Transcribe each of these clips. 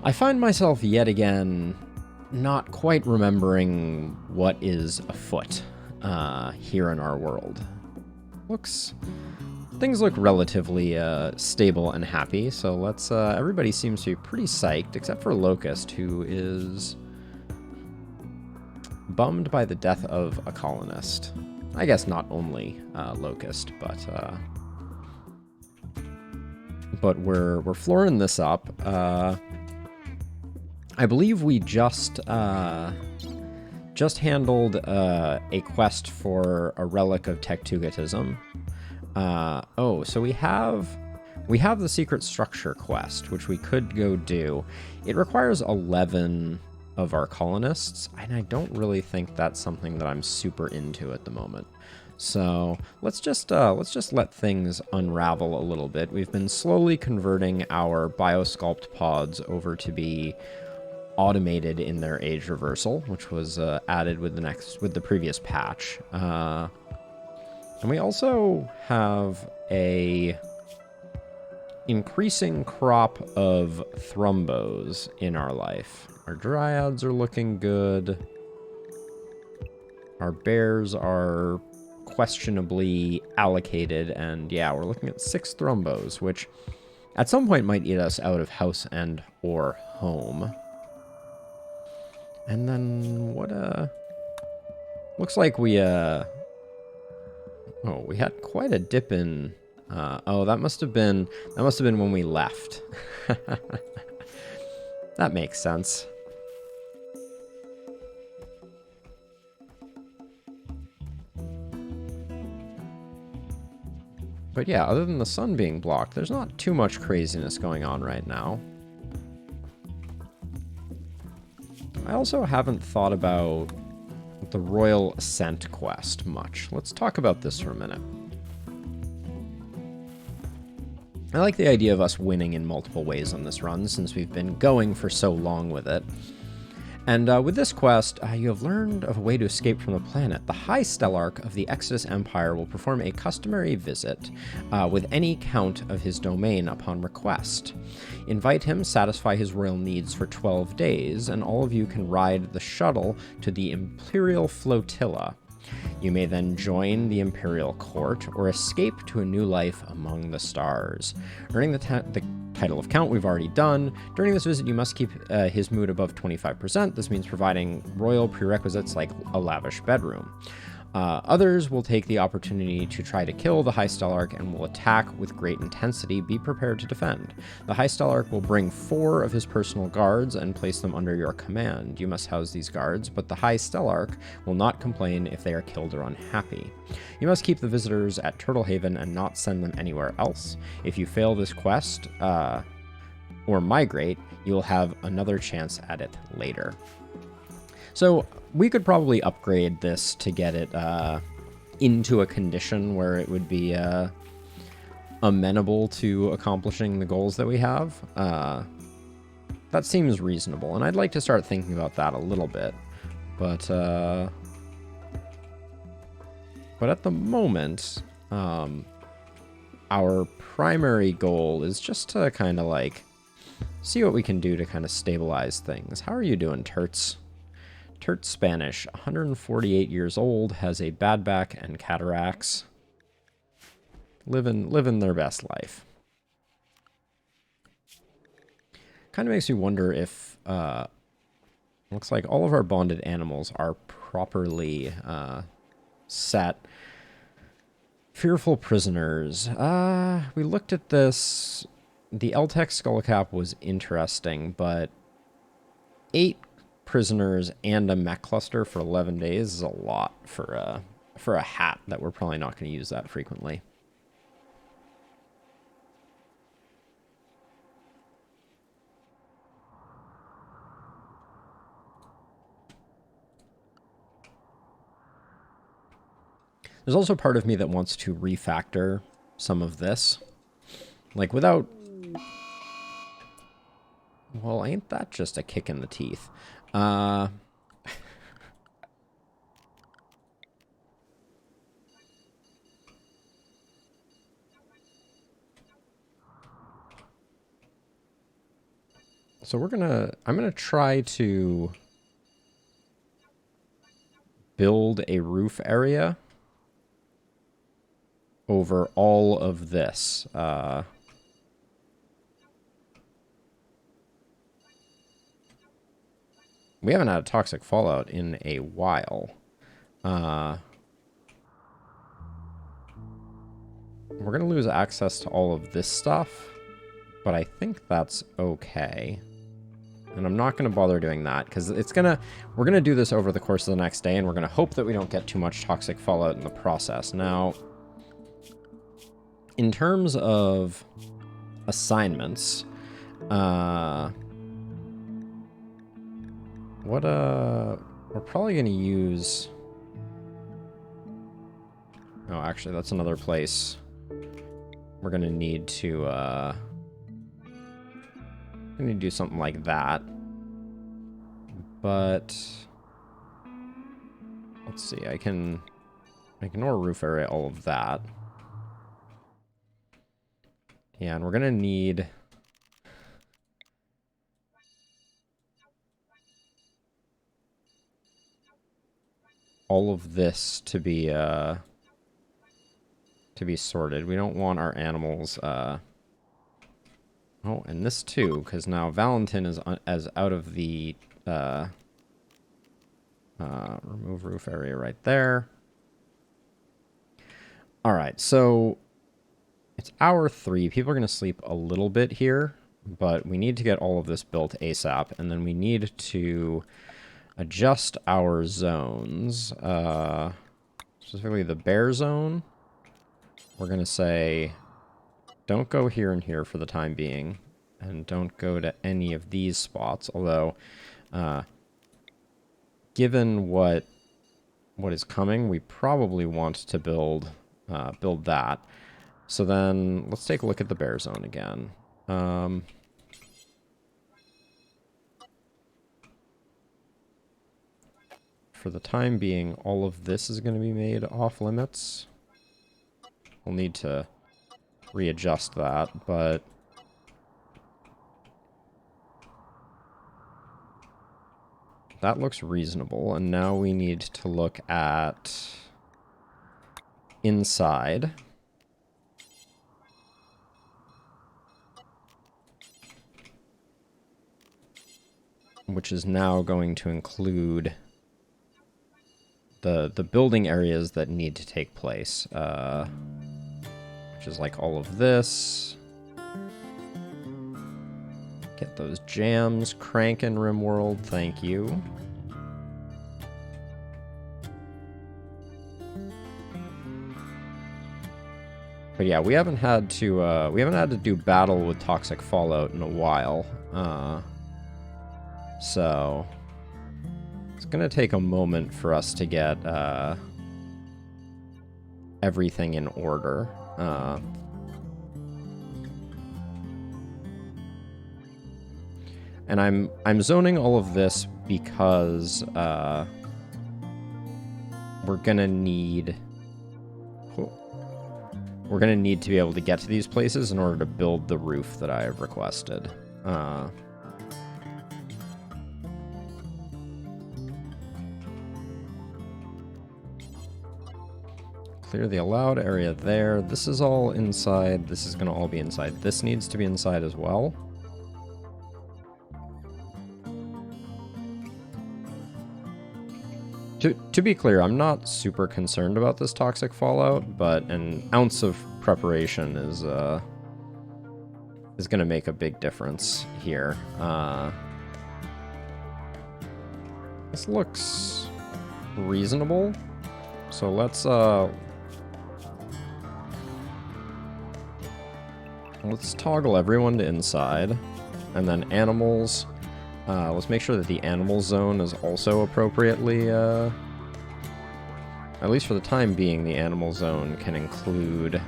I find myself yet again not quite remembering what is afoot here in our world. Things look relatively stable and happy, so let's. Everybody seems to be pretty psyched, except for Locust, who is bummed by the death of a colonist. I guess not only Locust, but we're flooring this up. I believe we just handled a quest for a relic of Tektugatism. So we have the secret structure quest, which we could go do. It requires 11 of our colonists, and I don't really think that's something that I'm super into at the moment. So let's just let things unravel a little bit. We've been slowly converting our biosculpt pods over to be automated in their age reversal, which was added with the previous patch. And we also have a increasing crop of thrumbos in our life. Our dryads are looking good. Our bears are questionably allocated, and yeah, we're looking at 6 thrumbos, which at some point might eat us out of house and or home. And then what looks like we we had quite a dip in that must have been when we left. That makes sense. But yeah, other than the sun being blocked, there's not too much craziness going on right now. I also haven't thought about the Royal Ascent quest much. Let's talk about this for a minute. I like the idea of us winning in multiple ways on this run, since we've been going for so long with it. And with this quest, you have learned of a way to escape from the planet. The High Stellarch of the Exodus Empire will perform a customary visit with any count of his domain upon request. Invite him, satisfy his royal needs for 12 days, and all of you can ride the shuttle to the Imperial Flotilla. You may then join the Imperial Court or escape to a new life among the stars. Earning the title of Count we've already done. During this visit, you must keep his mood above 25%. This means providing royal prerequisites like a lavish bedroom. Others will take the opportunity to try to kill the High Stellarch and will attack with great intensity. Be prepared to defend. The High Stellarch will bring 4 of his personal guards and place them under your command. You must house these guards, but the High Stellarch will not complain if they are killed or unhappy. You must keep the visitors at Turtle Haven and not send them anywhere else. If you fail this quest or migrate, you will have another chance at it later. So we could probably upgrade this to get it into a condition where it would be amenable to accomplishing the goals that we have. That seems reasonable, and I'd like to start thinking about that a little bit. But at the moment, our primary goal is just to kind of like see what we can do to kind of stabilize things. How are you doing, Turts? Turt's Spanish, 148 years old, has a bad back and cataracts. Living their best life. Kind of makes me wonder if looks like all of our bonded animals are properly set. Fearful prisoners. We looked at this. The Eltec skullcap was interesting, but 8 prisoners and a mech cluster for 11 days is a lot for a hat that we're probably not going to use that frequently. There's also part of me that wants to refactor some of this. Like without... Well, ain't that just a kick in the teeth? So I'm gonna try to build a roof area over all of this. We haven't had a toxic fallout in a while. We're going to lose access to all of this stuff, but I think that's okay. And I'm not going to bother doing that, because we're going to do this over the course of the next day, and we're going to hope that we don't get too much toxic fallout in the process. Now, in terms of assignments, we're probably going to use... Oh, actually, that's another place we're going to need to, do something like that. But let's see, I can ignore roof area, all of that. Yeah, and we're going to need... all of this to be sorted. We don't want our animals, oh, and this too, because now Valentin is as out of the, remove roof area right there. All right, so it's hour 3. People are going to sleep a little bit here, but we need to get all of this built ASAP, and then we need to adjust our zones, specifically the bear zone. We're going to say, don't go here and here for the time being, and don't go to any of these spots, although, given what is coming, we probably want to build that. So then, let's take a look at the bear zone again. For the time being, all of this is going to be made off limits. We'll need to readjust that, but that looks reasonable. And now we need to look at inside. Which is now going to include the building areas that need to take place, which is like all of this. Get those jams cranking, RimWorld, thank you. But yeah, we haven't had to do battle with toxic fallout in a while, so it's gonna take a moment for us to get everything in order. And I'm zoning all of this because we're gonna need to be able to get to these places in order to build the roof that I have requested. Clear the allowed area there. This is all inside. This is going to all be inside. This needs to be inside as well. To be clear, I'm not super concerned about this toxic fallout, but an ounce of preparation is going to make a big difference here. This looks reasonable, so let's toggle everyone to inside, and then animals. Let's make sure that the animal zone is also appropriately, at least for the time being, the animal zone can include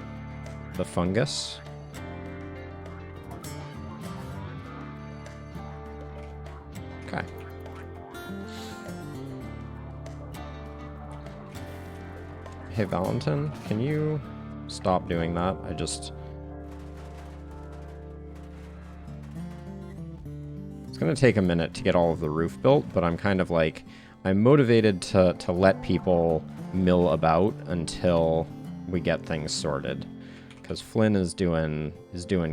the fungus. Okay. Hey, Valentin, can you stop doing that? going to take a minute to get all of the roof built, but I'm kind of like, I'm motivated to let people mill about until we get things sorted. Because Flynn is doing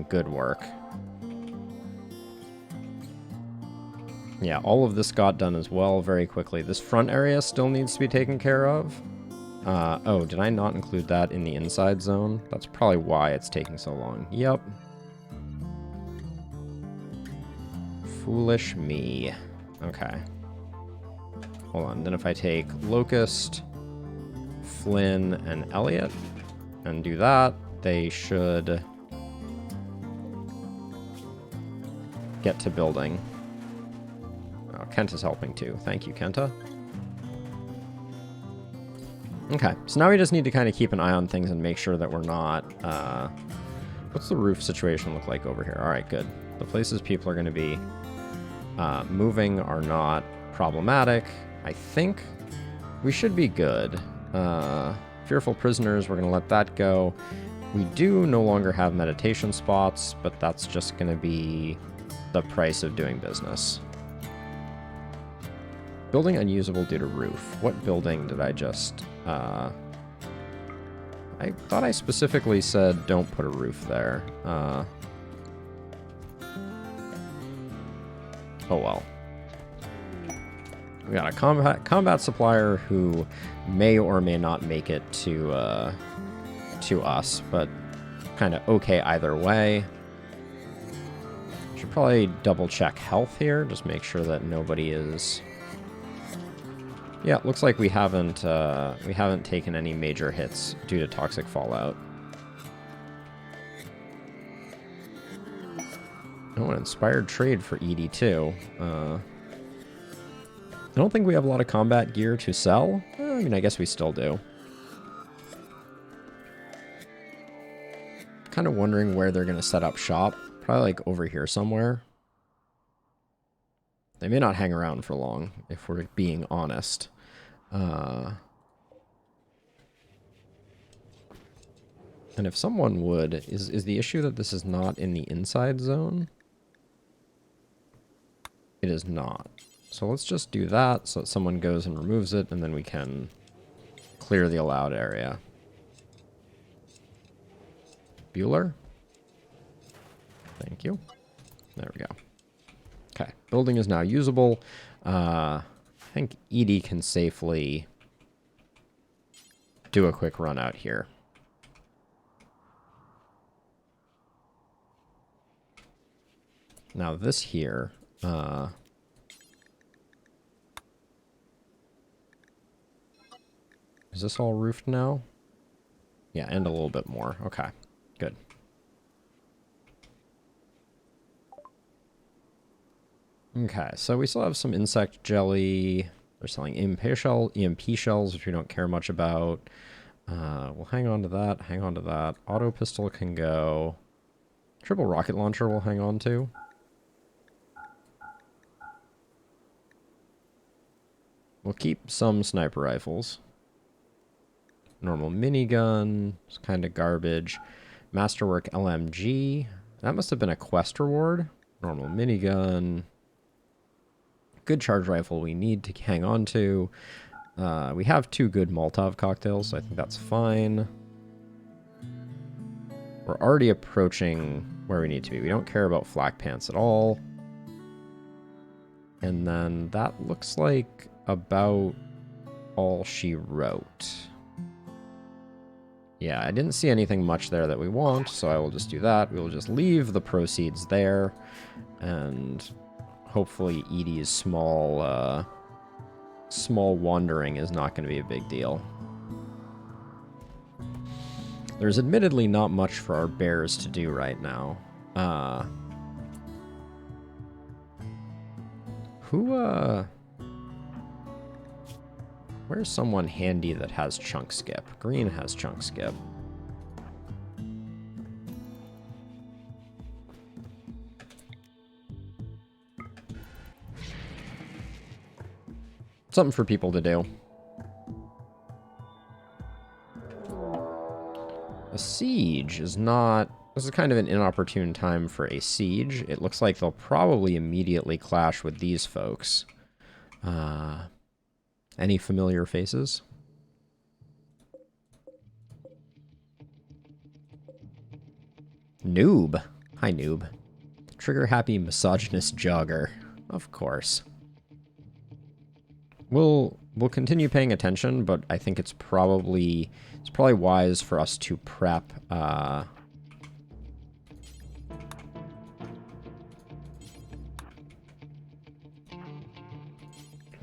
good work. Yeah, all of this got done as well very quickly. This front area still needs to be taken care of. Oh, did I not include that in the inside zone? That's probably why it's taking so long. Yep. Foolish me. Okay. Hold on. Then if I take Locust, Flynn, and Elliot, and do that, they should get to building. Oh, Kenta's helping too. Thank you, Kenta. Okay, so now we just need to kind of keep an eye on things and make sure that we're not... what's the roof situation look like over here? All right, good. The places people are going to be moving are not problematic. I think we should be good. Fearful prisoners, we're going to let that go. We do no longer have meditation spots, but that's just going to be the price of doing business. Building unusable due to roof. What building did I just... I thought I specifically said don't put a roof there. Oh well. We got a combat supplier who may or may not make it to us, but kind of okay either way. Should probably double check health here, just make sure that nobody is... Yeah, looks like we haven't taken any major hits due to toxic fallout. Oh, an inspired trade for ED2. I don't think we have a lot of combat gear to sell. I mean, I guess we still do. Kind of wondering where they're going to set up shop. Probably like over here somewhere. They may not hang around for long, if we're being honest. And if someone would... Is the issue that this is not in the inside zone? It is not. So let's just do that so that someone goes and removes it, and then we can clear the allowed area. Bueller? Thank you. There we go. Okay, building is now usable. I think Edie can safely do a quick run out here. Now this here, is this all roofed now? Yeah, and a little bit more. Okay, good. Okay, so we still have some insect jelly. They're selling EMP shells, which we don't care much about. We'll hang on to that, hang on to that. Auto pistol can go. Triple rocket launcher we'll hang on to. We'll keep some sniper rifles. Normal minigun, it's kind of garbage. Masterwork LMG. That must have been a quest reward. Normal minigun. Good charge rifle we need to hang on to. We have 2 good Molotov cocktails, so I think that's fine. We're already approaching where we need to be. We don't care about flak pants at all. And then that looks like about all she wrote. Yeah, I didn't see anything much there that we want, so I will just do that. We will just leave the proceeds there, and hopefully Edie's small wandering is not going to be a big deal. There's admittedly not much for our bears to do right now. Where's someone handy that has chunk skip? Green has chunk skip. Something for people to do. A siege is not This is kind of an inopportune time for a siege. It looks like they'll probably immediately clash with these folks. Any familiar faces? Noob. Hi, Noob. Trigger-happy misogynist jogger. Of course. We'll continue paying attention, but I think it's probably wise for us to prep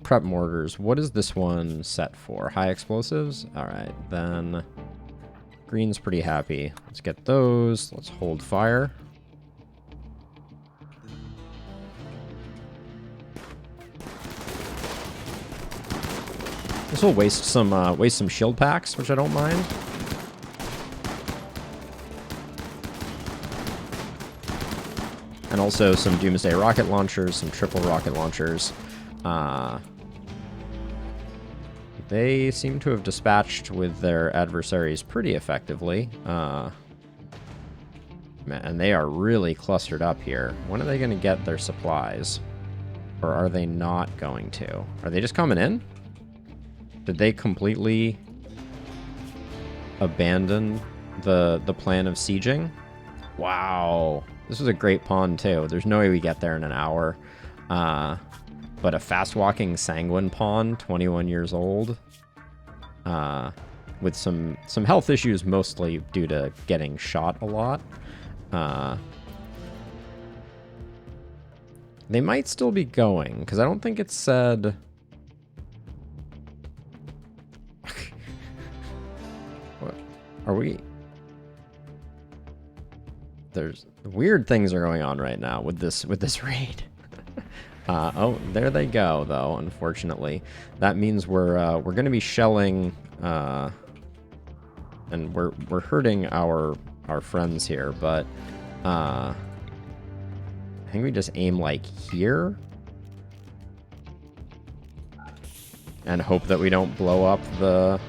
prep mortars. What is this one set for? High explosives? All right, then green's pretty happy. Let's get those. Let's hold fire. This will waste some shield packs, which I don't mind. And also some Doomsday rocket launchers, some triple rocket launchers. They seem to have dispatched with their adversaries pretty effectively. And they are really clustered up here. When are they going to get their supplies? Or are they not going to? Are they just coming in? Did they completely abandon the plan of sieging? Wow. This was a great pawn, too. There's no way we get there in an hour. But a fast-walking Sanguine pawn, 21 years old, with some health issues, mostly due to getting shot a lot. They might still be going, because I don't think it said... What? Are we... There's weird things are going on right now with this raid. Oh, there they go, though, unfortunately. That means we're going to be shelling, and we're hurting our friends here, but I think we just aim, like, here and hope that we don't blow up the...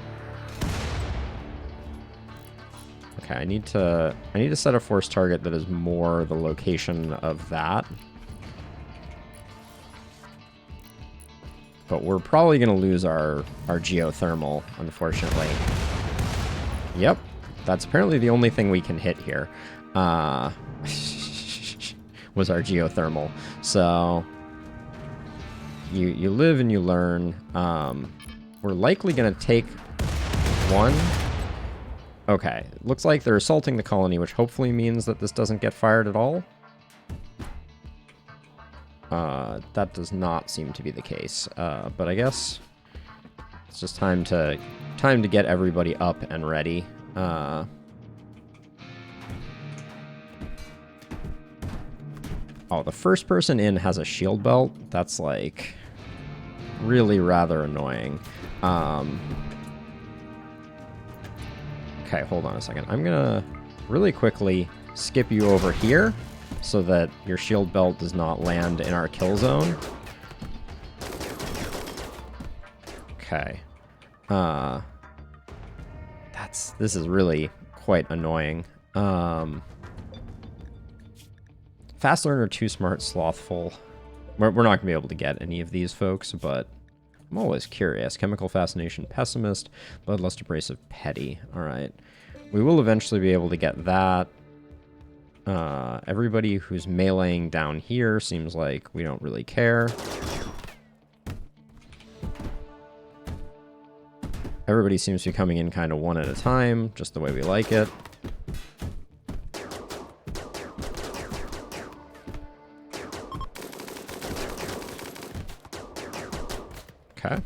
Okay, I need to set a force target that is more the location of that. But we're probably going to lose our geothermal, unfortunately. Yep. That's apparently the only thing we can hit here. Was our geothermal. So, you live and you learn. We're likely going to take one. Okay. Looks like they're assaulting the colony, which hopefully means that this doesn't get fired at all. That does not seem to be the case, but I guess it's just time to get everybody up and ready. Oh, the first person in has a shield belt. That's, like, really rather annoying. Okay, hold on a second. I'm gonna really quickly skip you over here, so that your shield belt does not land in our kill zone. Okay. This is really quite annoying. Fast learner, too smart, slothful. We're not going to be able to get any of these folks, but I'm always curious. Chemical fascination, pessimist. Bloodlust, abrasive, petty. All right. We will eventually be able to get that. Everybody who's meleeing down here seems like we don't really care. Everybody seems to be coming in kind of one at a time, just the way we like it. Okay.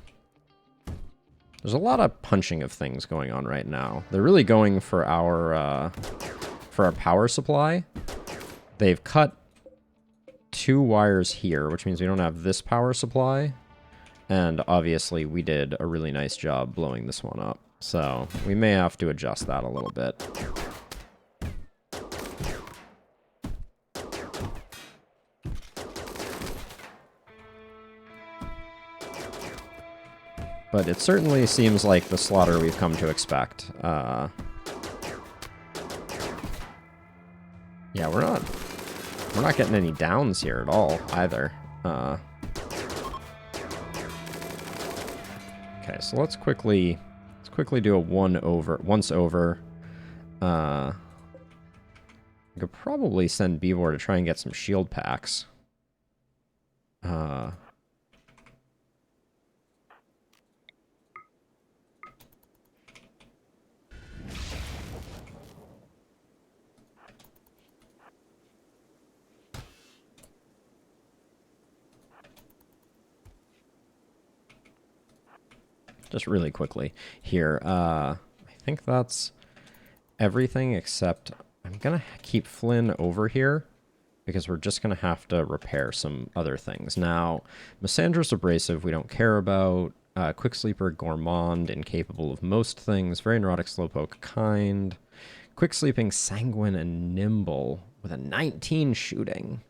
There's a lot of punching of things going on right now. They're really going for our power supply. They've cut 2 wires here, which means we don't have this power supply. And obviously we did a really nice job blowing this one up. So we may have to adjust that a little bit. But it certainly seems like the slaughter we've come to expect. Yeah, we're not getting any downs here at all either. Okay, so let's quickly do a once over. I could probably send Beavor to try and get some shield packs. Just really quickly here. I think that's everything except I'm going to keep Flynn over here because we're just going to have to repair some other things. Now, Misandros Abrasive we don't care about. Quick Sleeper, Gourmand, incapable of most things. Very Neurotic, Slowpoke, Kind. Quick Sleeping, Sanguine, and Nimble with a 19 shooting.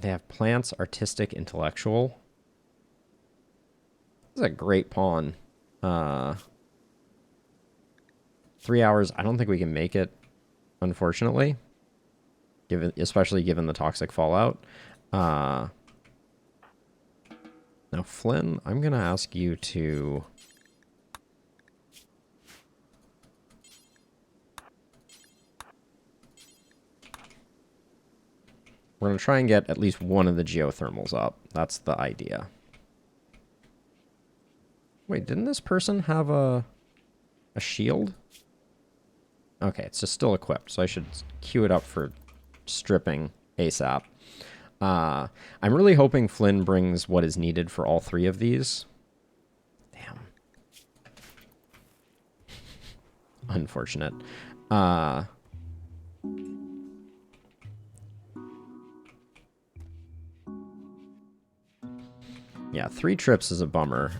They have Plants, Artistic, Intellectual. This is a great pawn. 3 hours. I don't think we can make it, unfortunately. Especially given the toxic fallout. Now, Flynn, I'm going to ask you to... We're going to try and get at least one of the geothermals up. That's the idea. Wait, didn't this person have a shield? Okay, it's just still equipped, so I should queue it up for stripping ASAP. I'm really hoping Flynn brings what is needed for all three of these. Damn. Unfortunate. Yeah, 3 trips is a bummer.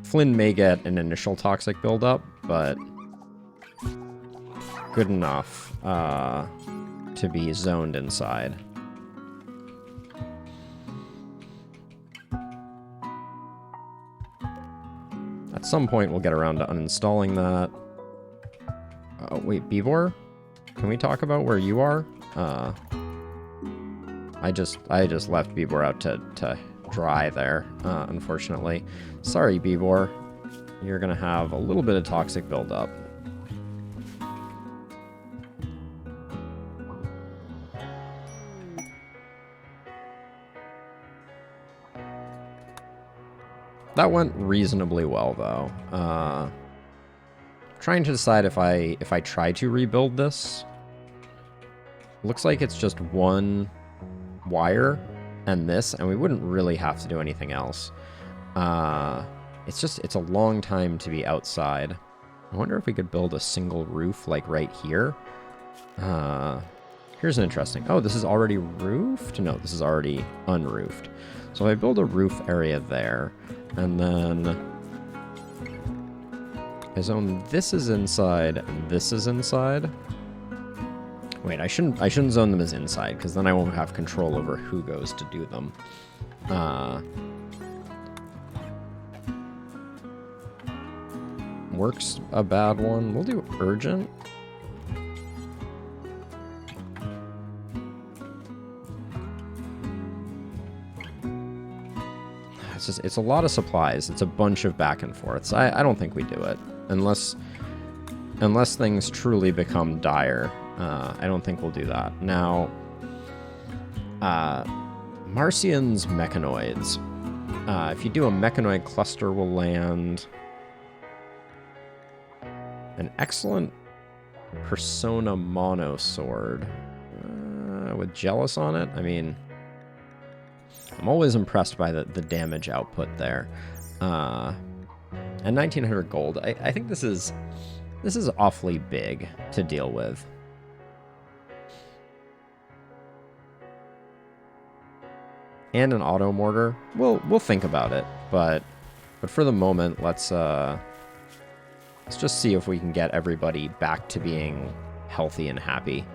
Flynn may get an initial toxic buildup, but good enough to be zoned inside. At some point, we'll get around to uninstalling that. Oh, wait, Beavor? Can we talk about where you are? I just left Beavor out to dry there, unfortunately. Sorry, Beavor. You're gonna have a little bit of toxic buildup. That went reasonably well, though. Trying to decide if I try to rebuild this. Looks like it's just one wire and this, and we wouldn't really have to do anything else. It's a long time to be outside. I wonder if we could build a single roof like right here. Here's an interesting... Oh, this is already roofed? No, this is already unroofed. So if I build a roof area there, and then I zone this is inside, and this is inside. Wait, I shouldn't zone them as inside, because then I won't have control over who goes to do them. Work's a bad one. We'll do urgent. It's a lot of supplies. It's a bunch of back and forths. I don't think we do it unless things truly become dire. I don't think we'll do that. Now, Marcian's mechanoids. If you do a mechanoid cluster, will land an excellent Persona Mono Sword with Jealous on it. I mean, I'm always impressed by the damage output there. And 1900 gold. I think this is awfully big to deal with. And an auto mortar. We'll think about it, but for the moment, let's just see if we can get everybody back to being healthy and happy.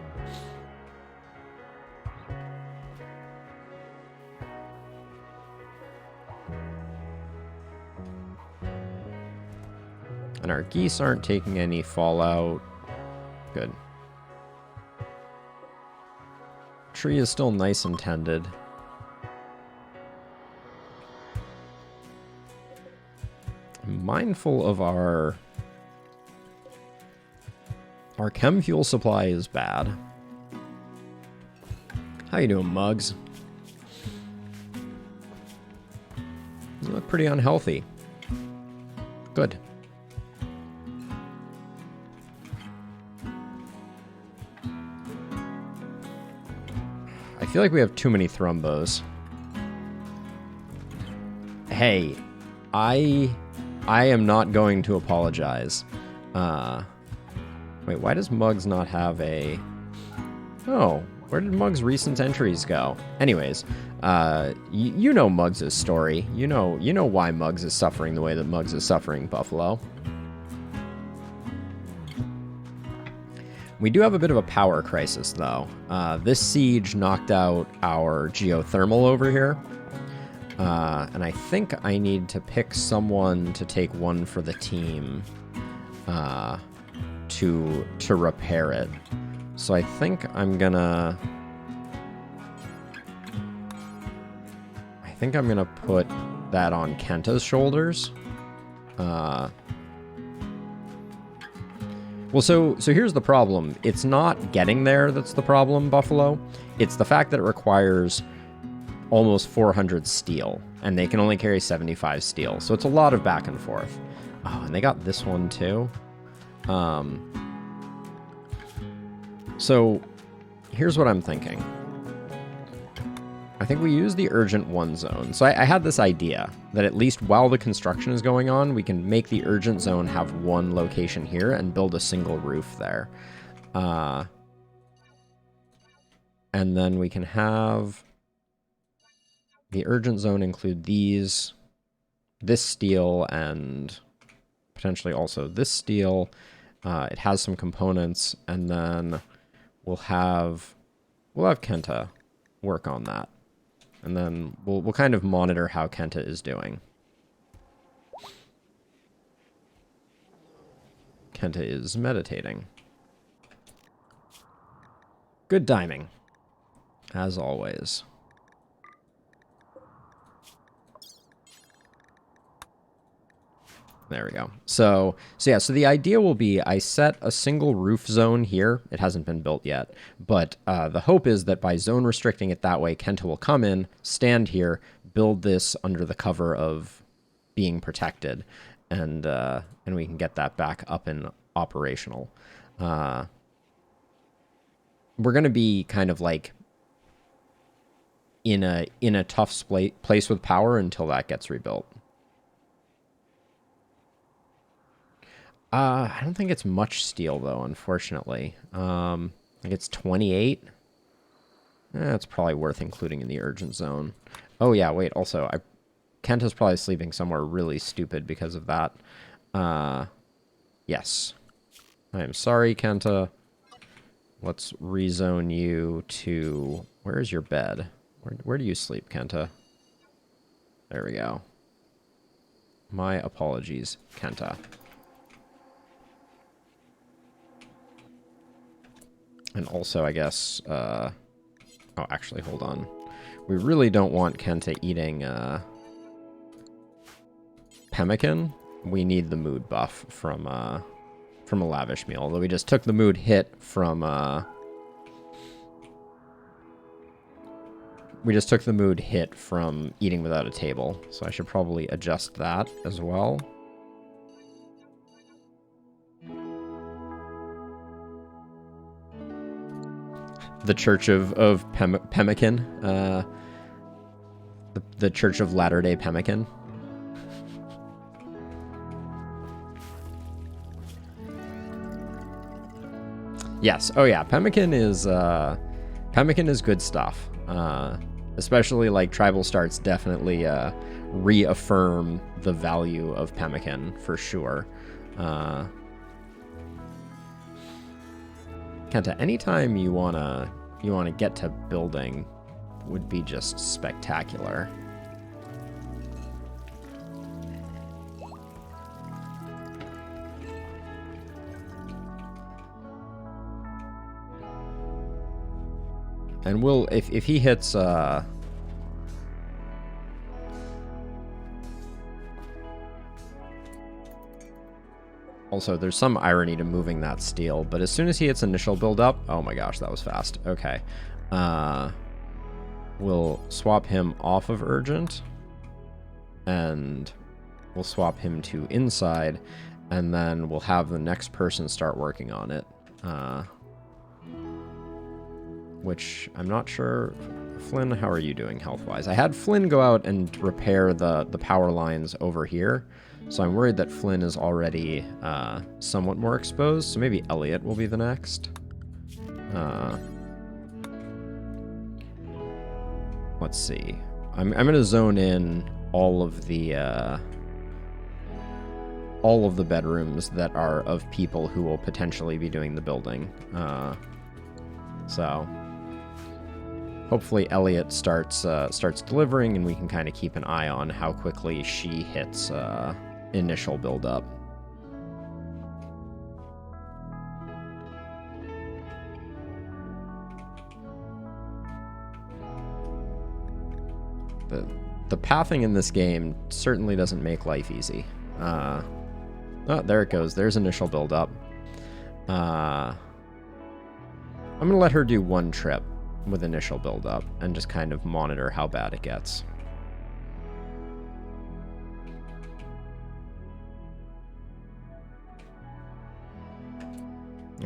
And our geese aren't taking any fallout. Good. Tree is still nice and tended. I'm mindful of our chem fuel supply is bad. How you doing, Mugs? You look pretty unhealthy. Good. I feel like we have too many thrombos. Hey, I am not going to apologize. Wait, why does Mugs not have a... Oh, where did Mugs' recent entries go? Anyways, you know Mugs' story. You know why Mugs is suffering the way that Mugs is suffering, Buffalo. We do have a bit of a power crisis, though. This siege knocked out our geothermal over here. And I think I need to pick someone to take one for the team to repair it. So I think I'm gonna... put that on Kenta's shoulders. Well, so here's the problem. It's not getting there that's the problem, Buffalo. It's the fact that it requires almost 400 steel, and they can only carry 75 steel. So it's a lot of back and forth. Oh, and they got this one too. So here's what I'm thinking. I think we use the urgent one zone. So I had this idea that at least while the construction is going on, we can make the urgent zone have one location here and build a single roof there. And then we can have the urgent zone include this steel, and potentially also this steel. It has some components, and then we'll have Kenta work on that. And then we'll kind of monitor how Kenta is doing. Kenta is meditating. Good timing, as always. There we go. So the idea will be I set a single roof zone here. It hasn't been built yet, but the hope is that by zone restricting it that way, Kenta will come in, stand here, build this under the cover of being protected, and we can get that back up and operational. We're going to be kind of like in a tough place with power until that gets rebuilt. I don't think it's much steel, though, unfortunately. I think it's 28. It's probably worth including in the urgent zone. Oh, yeah, wait, also, Kenta's probably sleeping somewhere really stupid because of that. Yes. I am sorry, Kenta. Let's rezone you to... Where is your bed? Where do you sleep, Kenta? There we go. My apologies, Kenta. And also, I guess, oh, actually, hold on. We really don't want Kenta eating, pemmican. We need the mood buff from a lavish meal. Although we just took the mood hit from, eating without a table. So I should probably adjust that as well. The Church of Pemmican. The Church of Latter-day Pemmican. Yes. Oh yeah. Pemmican is good stuff. Especially like tribal starts definitely reaffirm the value of pemmican for sure. Kenta, anytime you wanna get to building would be just spectacular. And we'll, if he hits, also, there's some irony to moving that steel, but as soon as he hits initial build-up... Oh my gosh, that was fast. Okay. We'll swap him off of Urgent, and we'll swap him to Inside, and then we'll have the next person start working on it. Which, I'm not sure... Flynn, how are you doing health-wise? I had Flynn go out and repair the power lines over here, so I'm worried that Flynn is already somewhat more exposed, so maybe Elliot will be the next. Let's see. I'm going to zone in all of the bedrooms that are of people who will potentially be doing the building. So hopefully Elliot starts delivering, and we can kind of keep an eye on how quickly she hits initial build-up. The pathing in this game certainly doesn't make life easy. Oh, there it goes. There's initial build-up. I'm going to let her do one trip with initial build-up and just kind of monitor how bad it gets.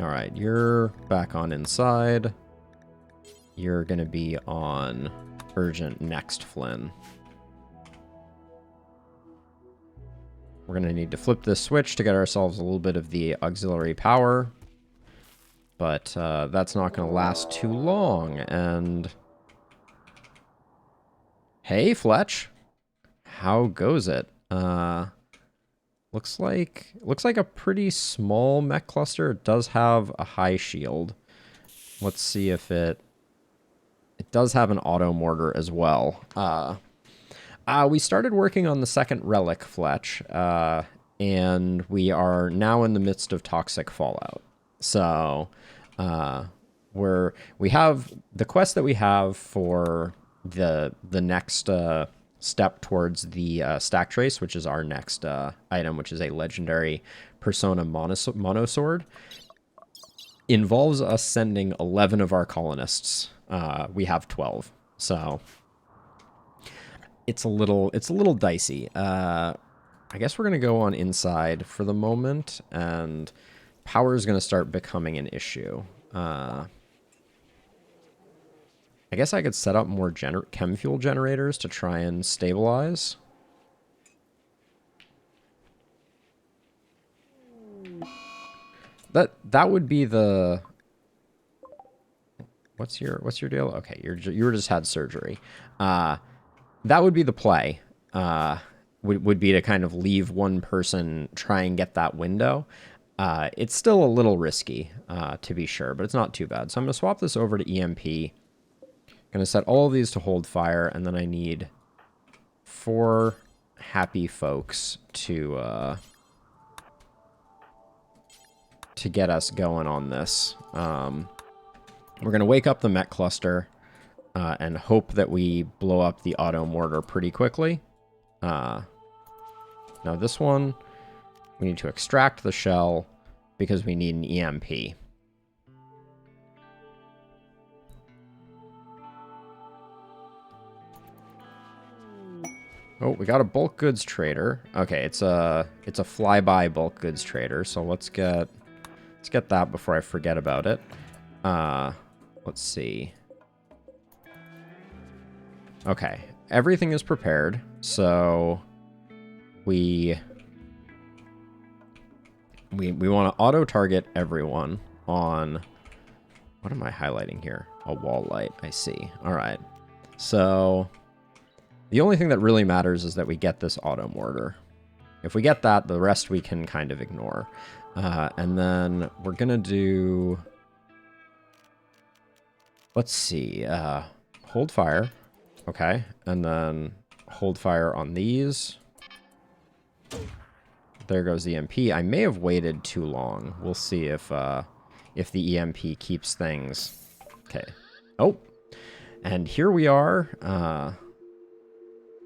Alright, you're back on Inside. You're going to be on Urgent next, Flynn. We're going to need to flip this switch to get ourselves a little bit of the auxiliary power. But that's not going to last too long. And hey, Fletch, how goes it? Looks like a pretty small mech cluster. It does have a high shield. Let's see if it does have an auto mortar as well. We started working on the second relic, Fletch, and we are now in the midst of toxic fallout. So we have the quest that we have for the next step towards the stack trace, which is our next item, which is a legendary Persona monosword, involves us sending 11 of our colonists. We have 12, so it's a little dicey. I guess we're gonna go on Inside for the moment, and power is gonna start becoming an issue. I guess I could set up more chem fuel generators to try and stabilize. That would be the... What's your deal? Okay, you just had surgery. That would be the play. Would be to kind of leave one person try and get that window. It's still a little risky, to be sure, but it's not too bad. So I'm going to swap this over to EMP. Going to set all of these to hold fire, and then I need 4 happy folks to get us going on this. We're going to wake up the mech cluster and hope that we blow up the auto mortar pretty quickly. Now this one, we need to extract the shell because we need an EMP. Oh, we got a bulk goods trader. Okay, it's a flyby bulk goods trader. So let's get that before I forget about it. Let's see. Okay, everything is prepared. So we want to auto target everyone on, what am I highlighting here? A wall light. I see. All right. So the only thing that really matters is that we get this auto mortar. If we get that, the rest we can kind of ignore. And then we're going to do... Let's see. Hold fire. Okay. And then hold fire on these. There goes the EMP. I may have waited too long. We'll see if the EMP keeps things... Okay. Oh! And here we are,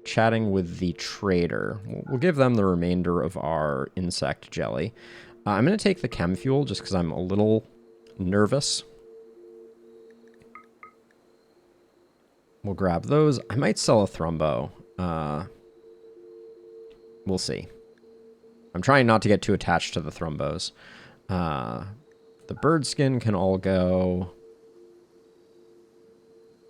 chatting with the trader. We'll give them the remainder of our insect jelly. I'm going to take the chem fuel just because I'm a little nervous. We'll grab those. I might sell a thrombo. We'll see. I'm trying not to get too attached to the thrombos. The bird skin can all go.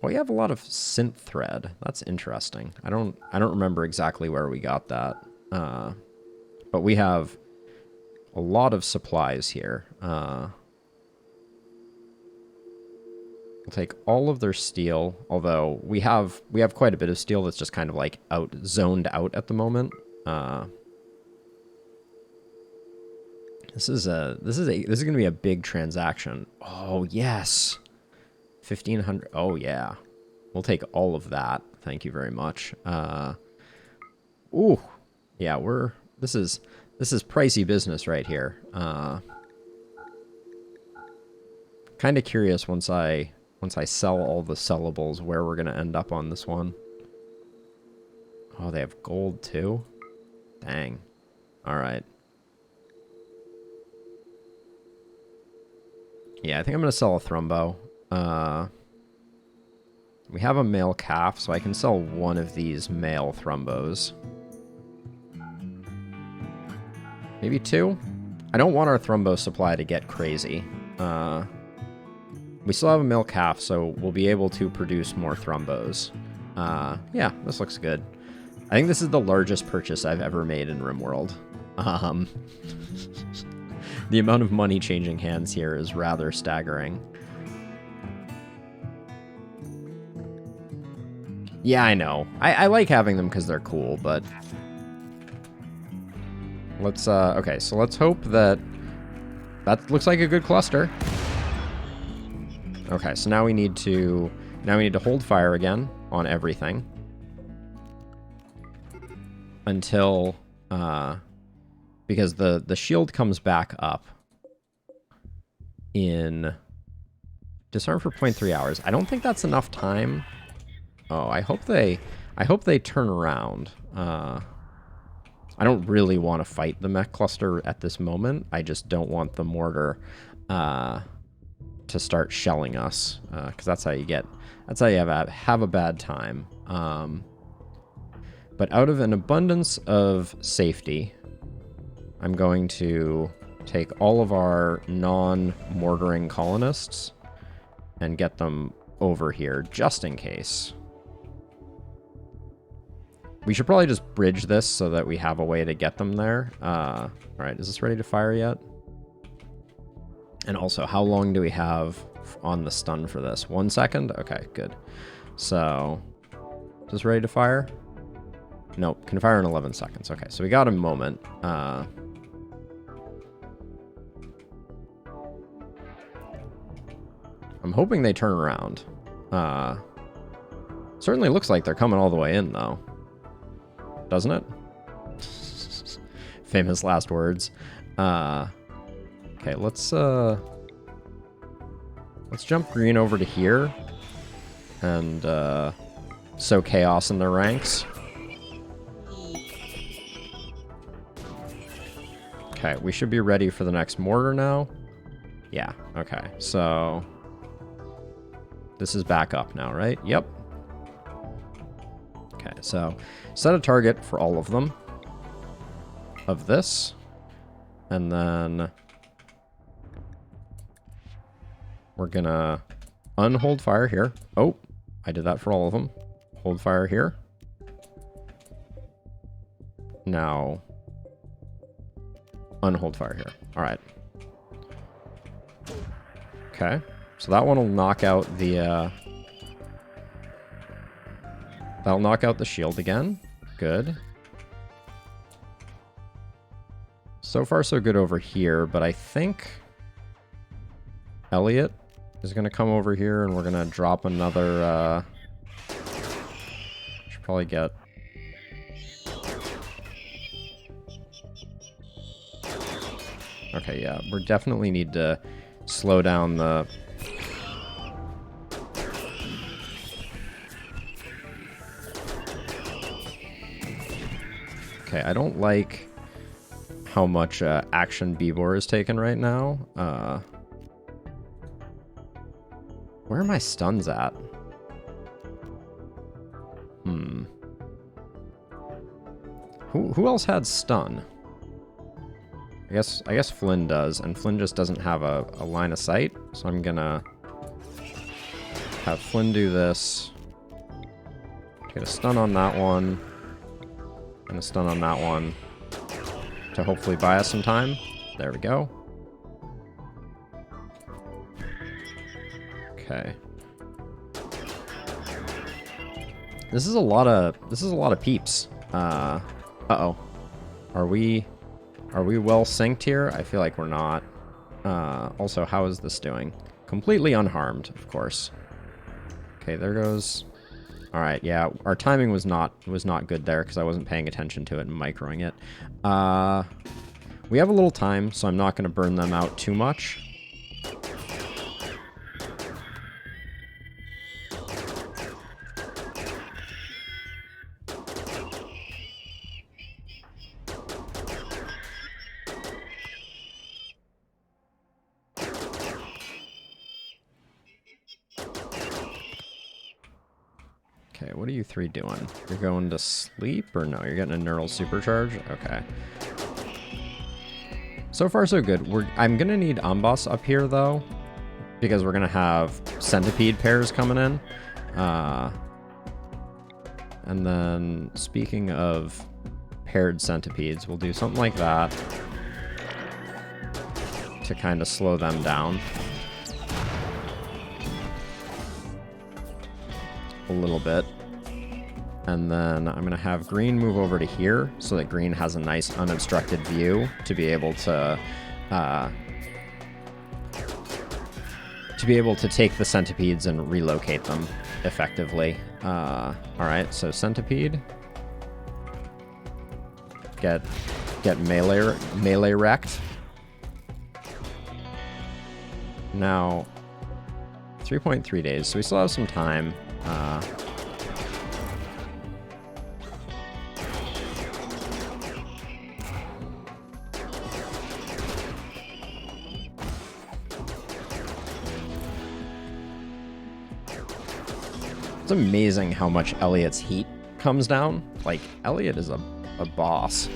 Well, we have a lot of synth thread. That's interesting. I don't remember exactly where we got that. But we have a lot of supplies here. We'll take all of their steel, although we have quite a bit of steel that's just kind of like zoned out at the moment. This is going to be a big transaction. Oh, yes. 1,500. Oh, yeah. We'll take all of that. Thank you very much. Ooh. Yeah, this is pricey business right here. Kind of curious once I sell all the sellables where we're going to end up on this one. Oh, they have gold too? Dang. All right. Yeah, I think I'm going to sell a thrombo. We have a male calf, so I can sell one of these male thrombos. Maybe two? I don't want our thrombo supply to get crazy. We still have a male calf, so we'll be able to produce more thrombos. Yeah, this looks good. I think this is the largest purchase I've ever made in RimWorld. The amount of money changing hands here is rather staggering. Yeah, I know. I like having them because they're cool, but... Let's, okay, so let's hope that looks like a good cluster. Okay, so now we need to hold fire again on everything. Until, because the shield comes back up in disarm for 0.3 hours. I don't think that's enough time. Oh, I hope they turn around. I don't really want to fight the mech cluster at this moment. I just don't want the mortar to start shelling us, because that's how you have a bad time. But out of an abundance of safety, I'm going to take all of our non-mortaring colonists and get them over here just in case. We should probably just bridge this so that we have a way to get them there. All right, is this ready to fire yet? And also, how long do we have on the stun for this? 1 second? Okay, good. So, is this ready to fire? Nope, can fire in 11 seconds. Okay, so we got a moment. I'm hoping they turn around. Certainly looks like they're coming all the way in, though. Doesn't it? Famous last words. Okay, let's jump green over to here and sow chaos in their ranks. Okay, we should be ready for the next mortar now. Yeah, okay, so this is back up now, right? Yep. Okay, so set a target for all of them of this, and then we're gonna unhold fire here. Oh, I did that for all of them. Hold fire here. Now, unhold fire here. All right. Okay, so that one will knock out the that'll knock out the shield again. Good. So far, so good over here, but I think Elliot is going to come over here, and we're going to drop another... should probably get... Okay, yeah, we definitely need to slow down the... Okay, I don't like how much action Bibor is taking right now. Where are my stuns at? Who else had stun? I guess Flynn does, and Flynn just doesn't have a line of sight, so I'm gonna have Flynn do this. Get a stun on that one, and a stun on that one, to hopefully buy us some time. There we go. Okay. This is a lot of peeps. Uh-oh. Are we well synced here? I feel like we're not. Also, how is this doing? Completely unharmed, of course. Okay, there goes. All right, yeah, our timing was not good there because I wasn't paying attention to it and microing it. We have a little time, so I'm not going to burn them out too much. Okay, what are you three doing? You're going to sleep or no? You're getting a neural supercharge? Okay. So far, so good. I'm gonna need Amboss up here though, because we're gonna have centipede pairs coming in. And then speaking of paired centipedes, we'll do something like that to kind of slow them down a little bit. And then I'm gonna have green move over to here so that green has a nice unobstructed view to be able to take the centipedes and relocate them effectively. All right, so centipede, get melee wrecked. Now 3.3 days, so we still have some time. It's amazing how much Elliot's heat comes down. Like, Elliot is a boss.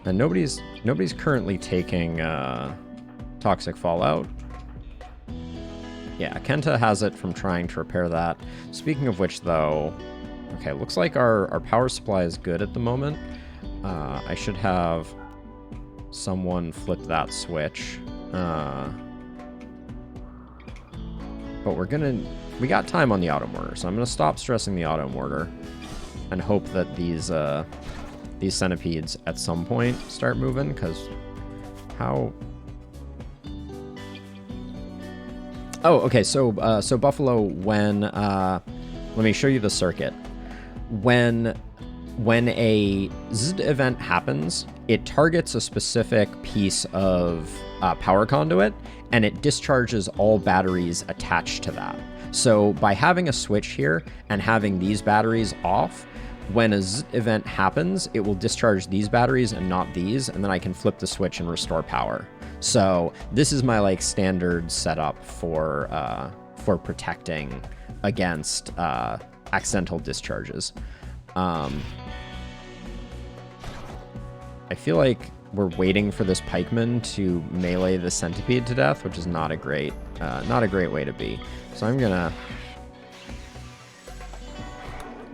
And nobody's currently taking Toxic Fallout. Yeah, Kenta has it from trying to repair that. Speaking of which, though, okay, looks like our power supply is good at the moment. I should have someone flip that switch. But we got time on the auto mortar, so I'm gonna stop stressing the auto mortar and hope that these centipedes at some point start moving, because how... Oh, okay, so Buffalo, when let me show you the circuit. When a ZD event happens, it targets a specific piece of power conduit, and it discharges all batteries attached to that. So by having a switch here and having these batteries off, when a ZD event happens, it will discharge these batteries and not these, and then I can flip the switch and restore power. So this is my standard setup for protecting against accidental discharges. I feel like we're waiting for this pikeman to melee the centipede to death, which is not a great way to be. So I'm gonna.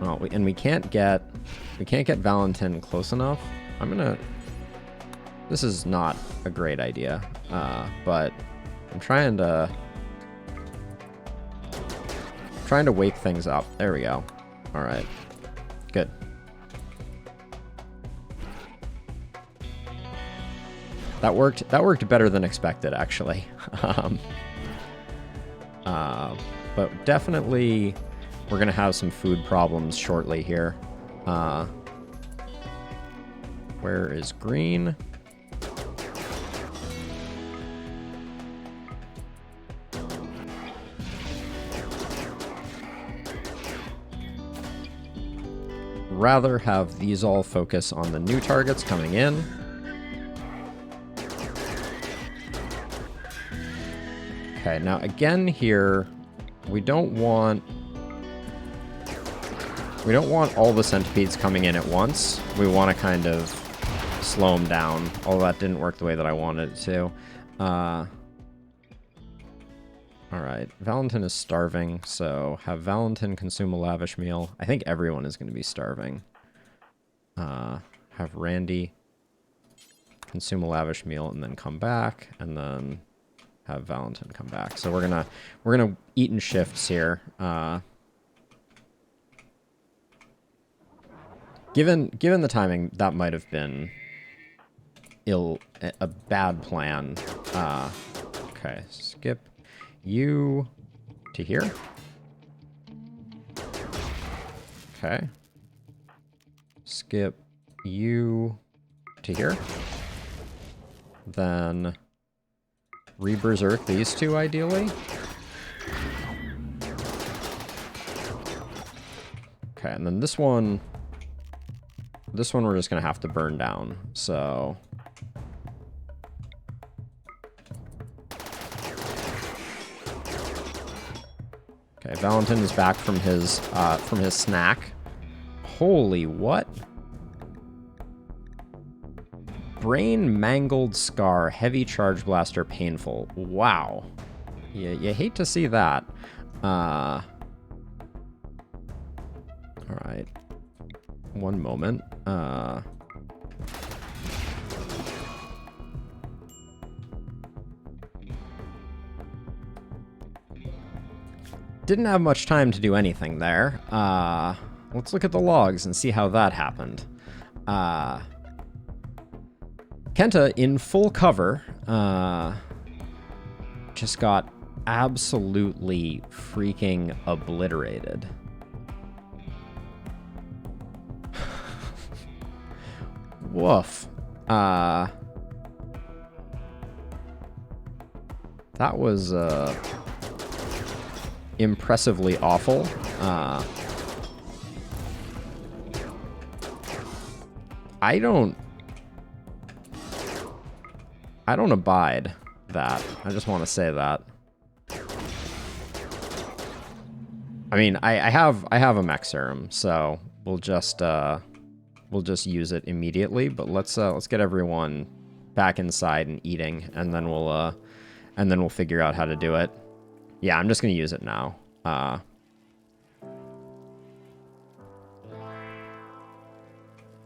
Oh, we can't get Valentin close enough. I'm gonna. This is not a great idea, but I'm trying to wake things up. There we go. All right, good. That worked better than expected, actually. But definitely we're gonna have some food problems shortly here. Where is green? rather have these all focus on the new targets coming in. Okay, now again here, we don't want all the centipedes coming in at once. We want to kind of slow them down, although that didn't work the way that I wanted it to. Alright, Valentin is starving, so have Valentin consume a lavish meal. I think everyone is going to be starving. Have Randy consume a lavish meal and then come back, and then have Valentin come back. So we're gonna eat in shifts here. Given the timing, that might have been a bad plan. Okay, skip you to here. Okay. Skip you to here. Then re-berserk these two, ideally. Okay, and then this one we're just gonna have to burn down, so... Okay, Valentin is back from his snack. Holy what? Brain mangled scar, heavy charge blaster, painful. Wow. You hate to see that. Alright. One moment. Didn't have much time to do anything there. Let's look at the logs and see how that happened. Kenta, in full cover, just got absolutely freaking obliterated. Woof. That was, impressively awful. I don't abide that. I just want to say that. I mean, I have a mech serum, so we'll just use it immediately. But let's get everyone back inside and eating, and then we'll figure out how to do it. Yeah, I'm just gonna use it now.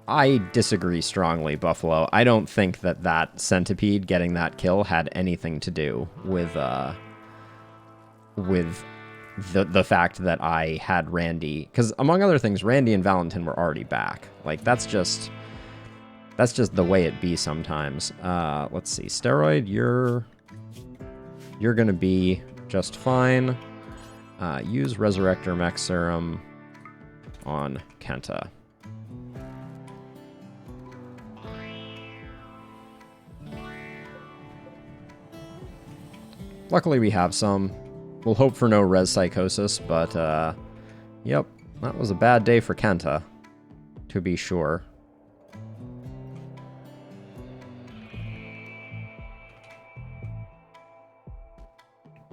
I disagree strongly, Buffalo. I don't think that centipede getting that kill had anything to do with the fact that I had Randy, because among other things, Randy and Valentin were already back. Like that's just the way it be sometimes. Let's see, Steroid, you're gonna be just fine. Use Resurrector Mech Serum on Kenta. Luckily we have some. We'll hope for no res psychosis, but yep, that was a bad day for Kenta, to be sure.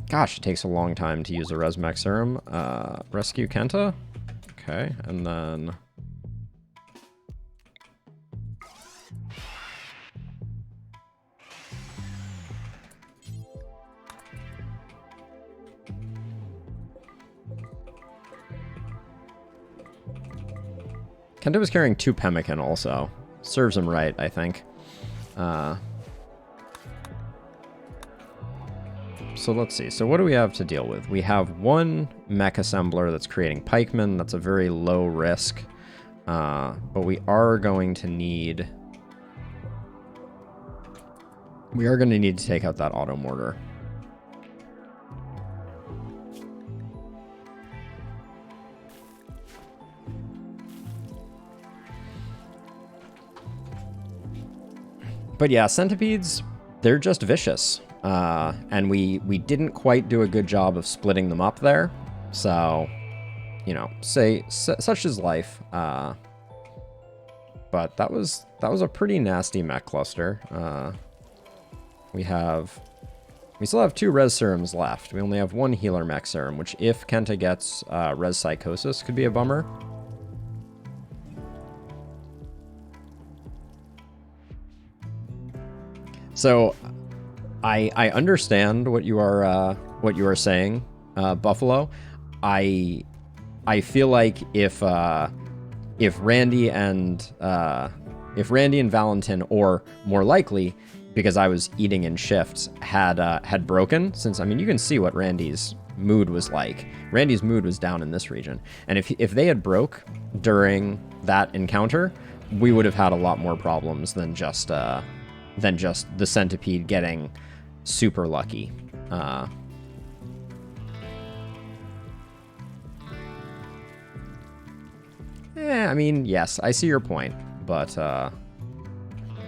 Gosh, it takes a long time to use a res mech serum. Rescue Kenta. Okay, and then... Kenta was carrying 2 pemmican also. Serves him right, I think. So let's see. So what do we have to deal with? We have one mech assembler that's creating pikemen. That's a very low risk. But we are going to need... We are going to need to take out that auto mortar. But yeah, centipedes, they're just vicious. And we didn't quite do a good job of splitting them up there. So, you know, such is life. but that was a pretty nasty mech cluster. We still have 2 res serums left. We only have 1 healer mech serum, which if Kenta gets res psychosis could be a bummer. So I understand what you are saying, Buffalo. I feel like if Randy and Valentin, or more likely, because I was eating in shifts, had broken, since, I mean, you can see what Randy's mood was like. Randy's mood was down in this region. And if they had broke during that encounter, we would have had a lot more problems than just the centipede getting super lucky. I mean, yes, I see your point, but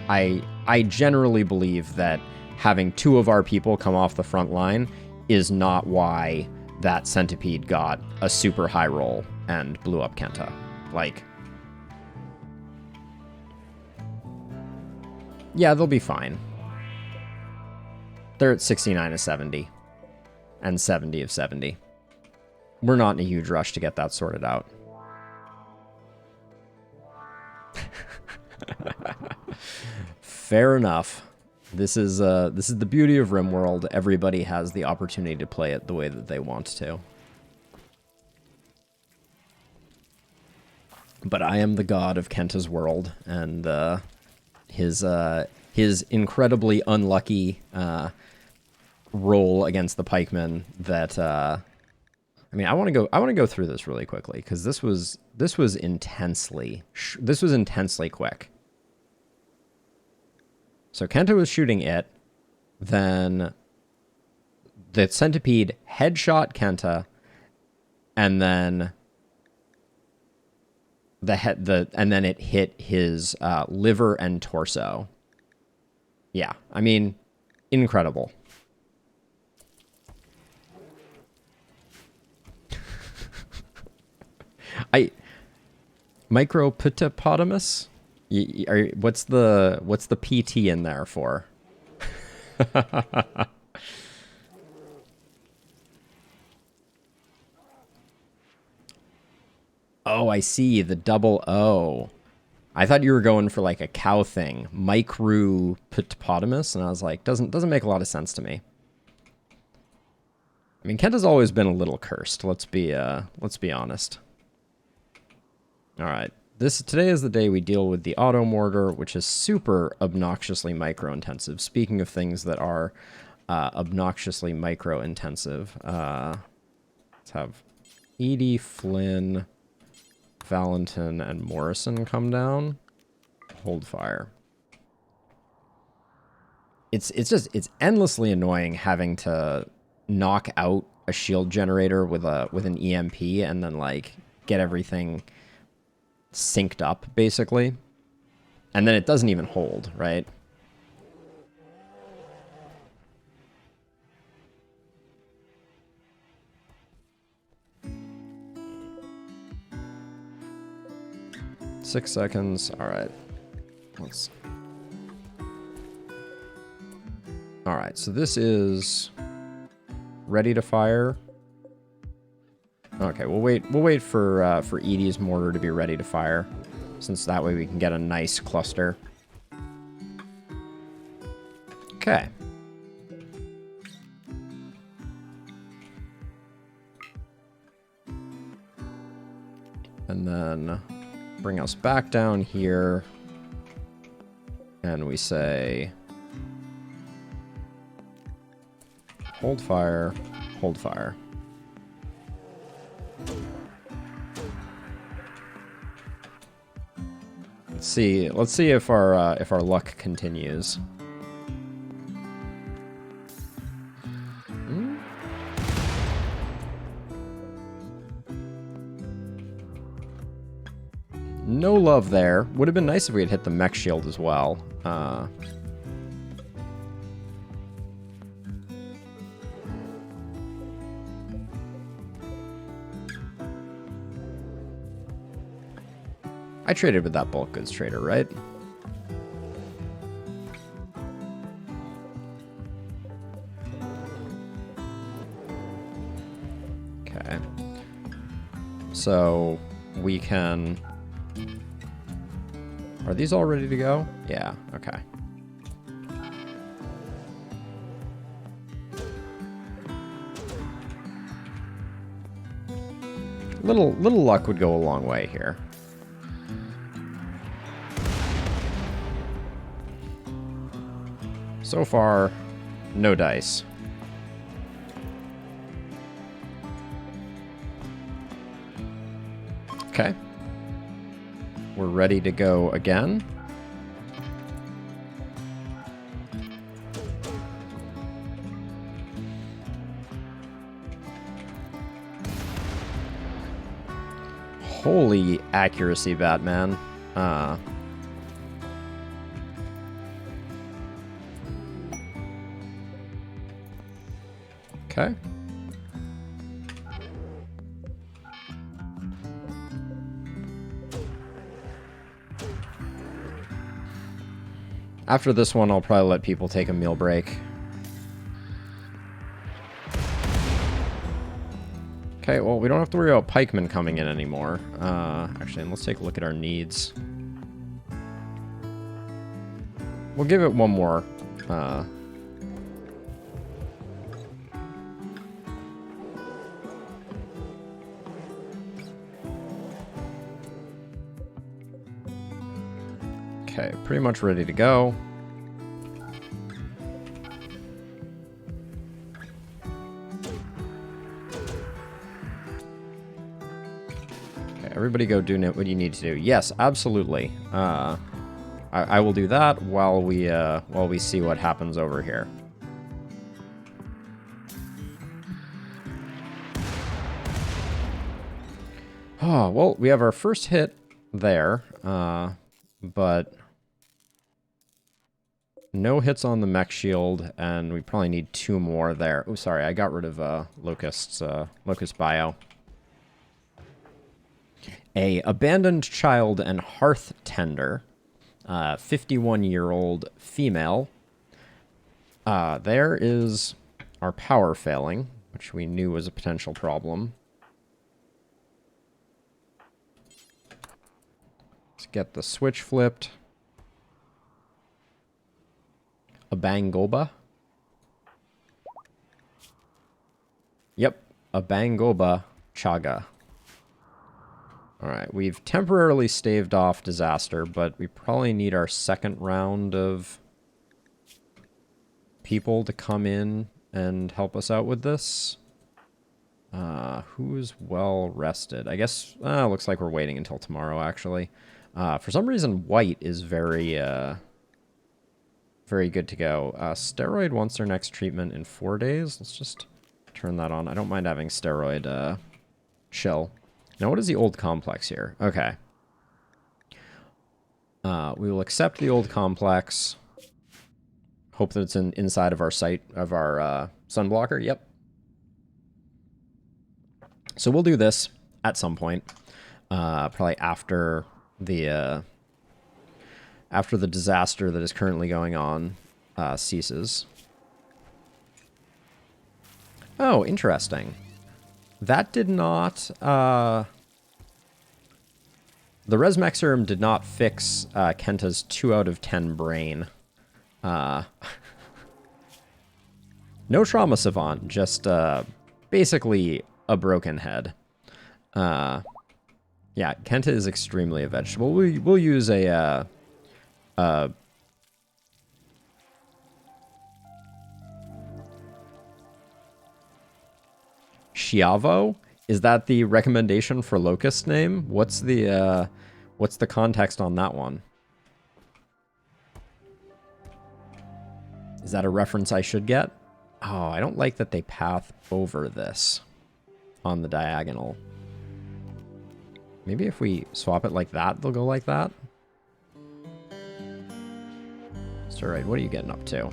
I generally believe that having 2 of our people come off the front line is not why that centipede got a super high roll and blew up Kenta. Like, yeah, they'll be fine. They're at 69 of 70 and 70 of 70. We're not in a huge rush to get that sorted out. Fair enough. This is the beauty of RimWorld. Everybody has the opportunity to play it the way that they want to. But I am the god of Kenta's world, and his incredibly unlucky roll against the pikemen. That I mean, I want to go through this really quickly, because this was intensely quick. So Kenta was shooting it, then the centipede headshot Kenta, and then and then it hit his liver and torso. Yeah, I mean, incredible. Micropitopotamus? What's the PT in there for? Oh, I see, the double O. I thought you were going for like a cow thing, Micropitopotamus, and I was like, doesn't make a lot of sense to me. I mean, Kenta's always been a little cursed. Let's be honest. All right. Today is the day we deal with the auto mortar, which is super obnoxiously micro-intensive. Speaking of things that are obnoxiously micro-intensive, let's have Edie, Flynn, Valentin, and Morrison come down. Hold fire. It's endlessly annoying having to knock out a shield generator with an EMP and then like get everything synced up, basically. And then it doesn't even hold, right? Six seconds. All right. All right, so this is ready to fire. Okay, we'll wait for Edie's mortar to be ready to fire, since that way we can get a nice cluster. Okay. And then bring us back down here, and we say, hold fire, hold fire. Let's see if our luck continues. No love there. Would have been nice if we had hit the mech shield as well. I traded with that bulk goods trader, right? Okay. So we can... Are these all ready to go? Yeah, okay. Little luck would go a long way here. So far, no dice. Okay. We're ready to go again. Holy accuracy, Batman. Okay. After this one, I'll probably let people take a meal break. Okay, well, we don't have to worry about pikemen coming in anymore. Actually, let's take a look at our needs. We'll give it one more. Okay, pretty much ready to go. Everybody go do what you need to do. Yes, absolutely. I will do that while we see what happens over here. Oh, well, we have our first hit there, but no hits on the mech shield, and we probably need 2 more there. Oh, sorry, I got rid of Locust Bio. A abandoned child and hearth tender, 51-year-old female. There is our power failing, which we knew was a potential problem. Let's get the switch flipped. A Bangoba. Yep, a Bangoba Chaga. Alright, we've temporarily staved off disaster, but we probably need our second round of people to come in and help us out with this. Who's well rested? I guess, looks like we're waiting until tomorrow, actually. For some reason, white is very good to go. Steroid wants their next treatment in 4 days. Let's just turn that on. I don't mind having steroid chill. Now, what is the old complex here? Okay. We will accept the old complex. Hope that it's inside of our site, of our sunblocker. Yep. So we'll do this at some point. Probably after the disaster that is currently going on ceases. Oh, interesting. That did not... the Resmec serum did not fix Kenta's 2 out of 10 brain. No trauma savant, just basically a broken head. Yeah, Kenta is extremely a vegetable. We'll use a... Chiavo? Is that the recommendation for Locust name? What's the context on that one? Is that a reference I should get? Oh, I don't like that they path over this on the diagonal. Maybe if we swap it like that, they'll go like that. Steroid, what are you getting up to?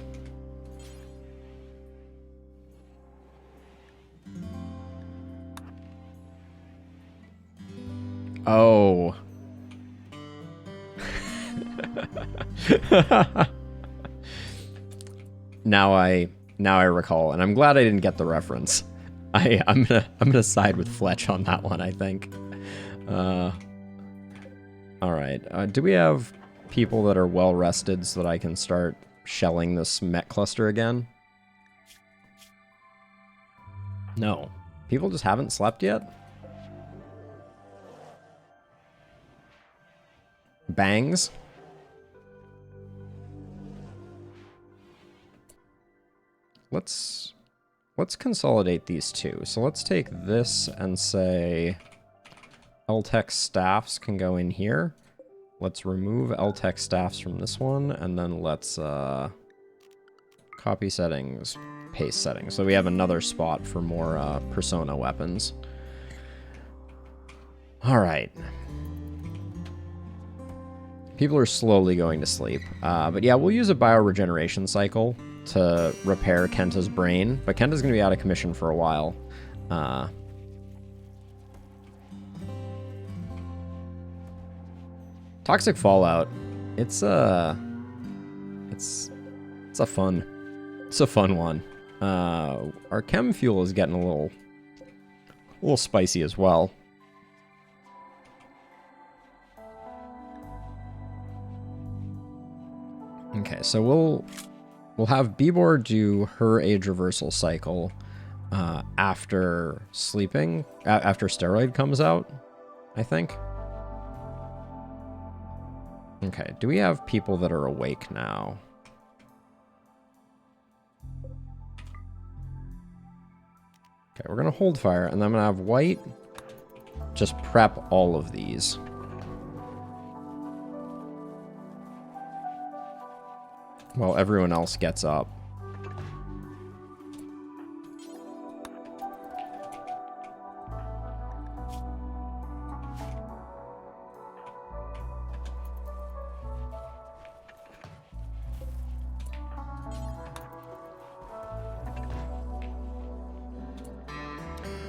Oh. Now I recall, and I'm glad I didn't get the reference. I'm gonna side with Fletch on that one, I think. All right. Do we have people that are well rested so that I can start shelling this mech cluster again? No. People just haven't slept yet? Bangs? Let's consolidate these two. So let's take this and say LTech staffs can go in here. Let's remove LTech staffs from this one, and then let's copy settings, paste settings. So we have another spot for more persona weapons. All right. People are slowly going to sleep. But yeah, we'll use a bioregeneration cycle to repair Kenta's brain, but Kenta's going to be out of commission for a while. Toxic Fallout. It's a fun one. Our chem fuel is getting a little spicy as well. Okay, so we'll have Bibor do her age reversal cycle after sleeping, after steroid comes out, I think. Okay, do we have people that are awake now? Okay, we're gonna hold fire, and then I'm gonna have White just prep all of these. While everyone else gets up.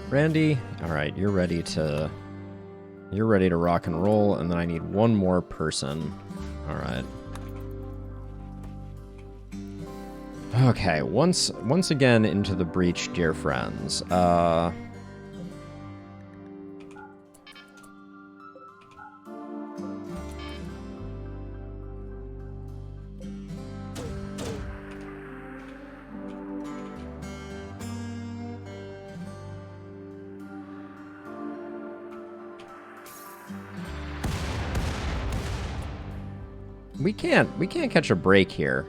Randy, all right, you're ready to rock and roll, and then I need one more person. All right. Okay, once again into the breach, dear friends. We can't catch a break here.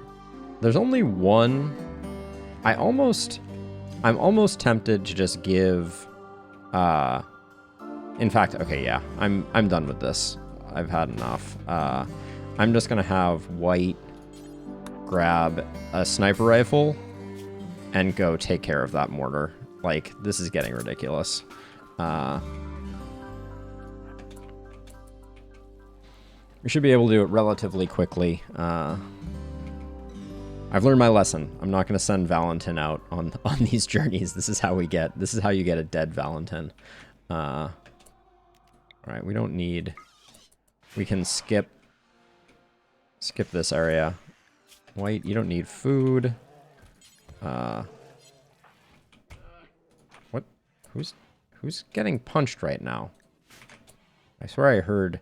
There's only one. I'm almost tempted to just give in fact, okay, yeah. I'm done with this. I've had enough. I'm just gonna have White grab a sniper rifle and go take care of that mortar. Like, this is getting ridiculous. We should be able to do it relatively quickly. I've learned my lesson. I'm not going to send Valentin out on these journeys. This is how you get a dead Valentin. All right, we don't need. We can skip this area. White, you don't need food. What? Who's getting punched right now? I swear I heard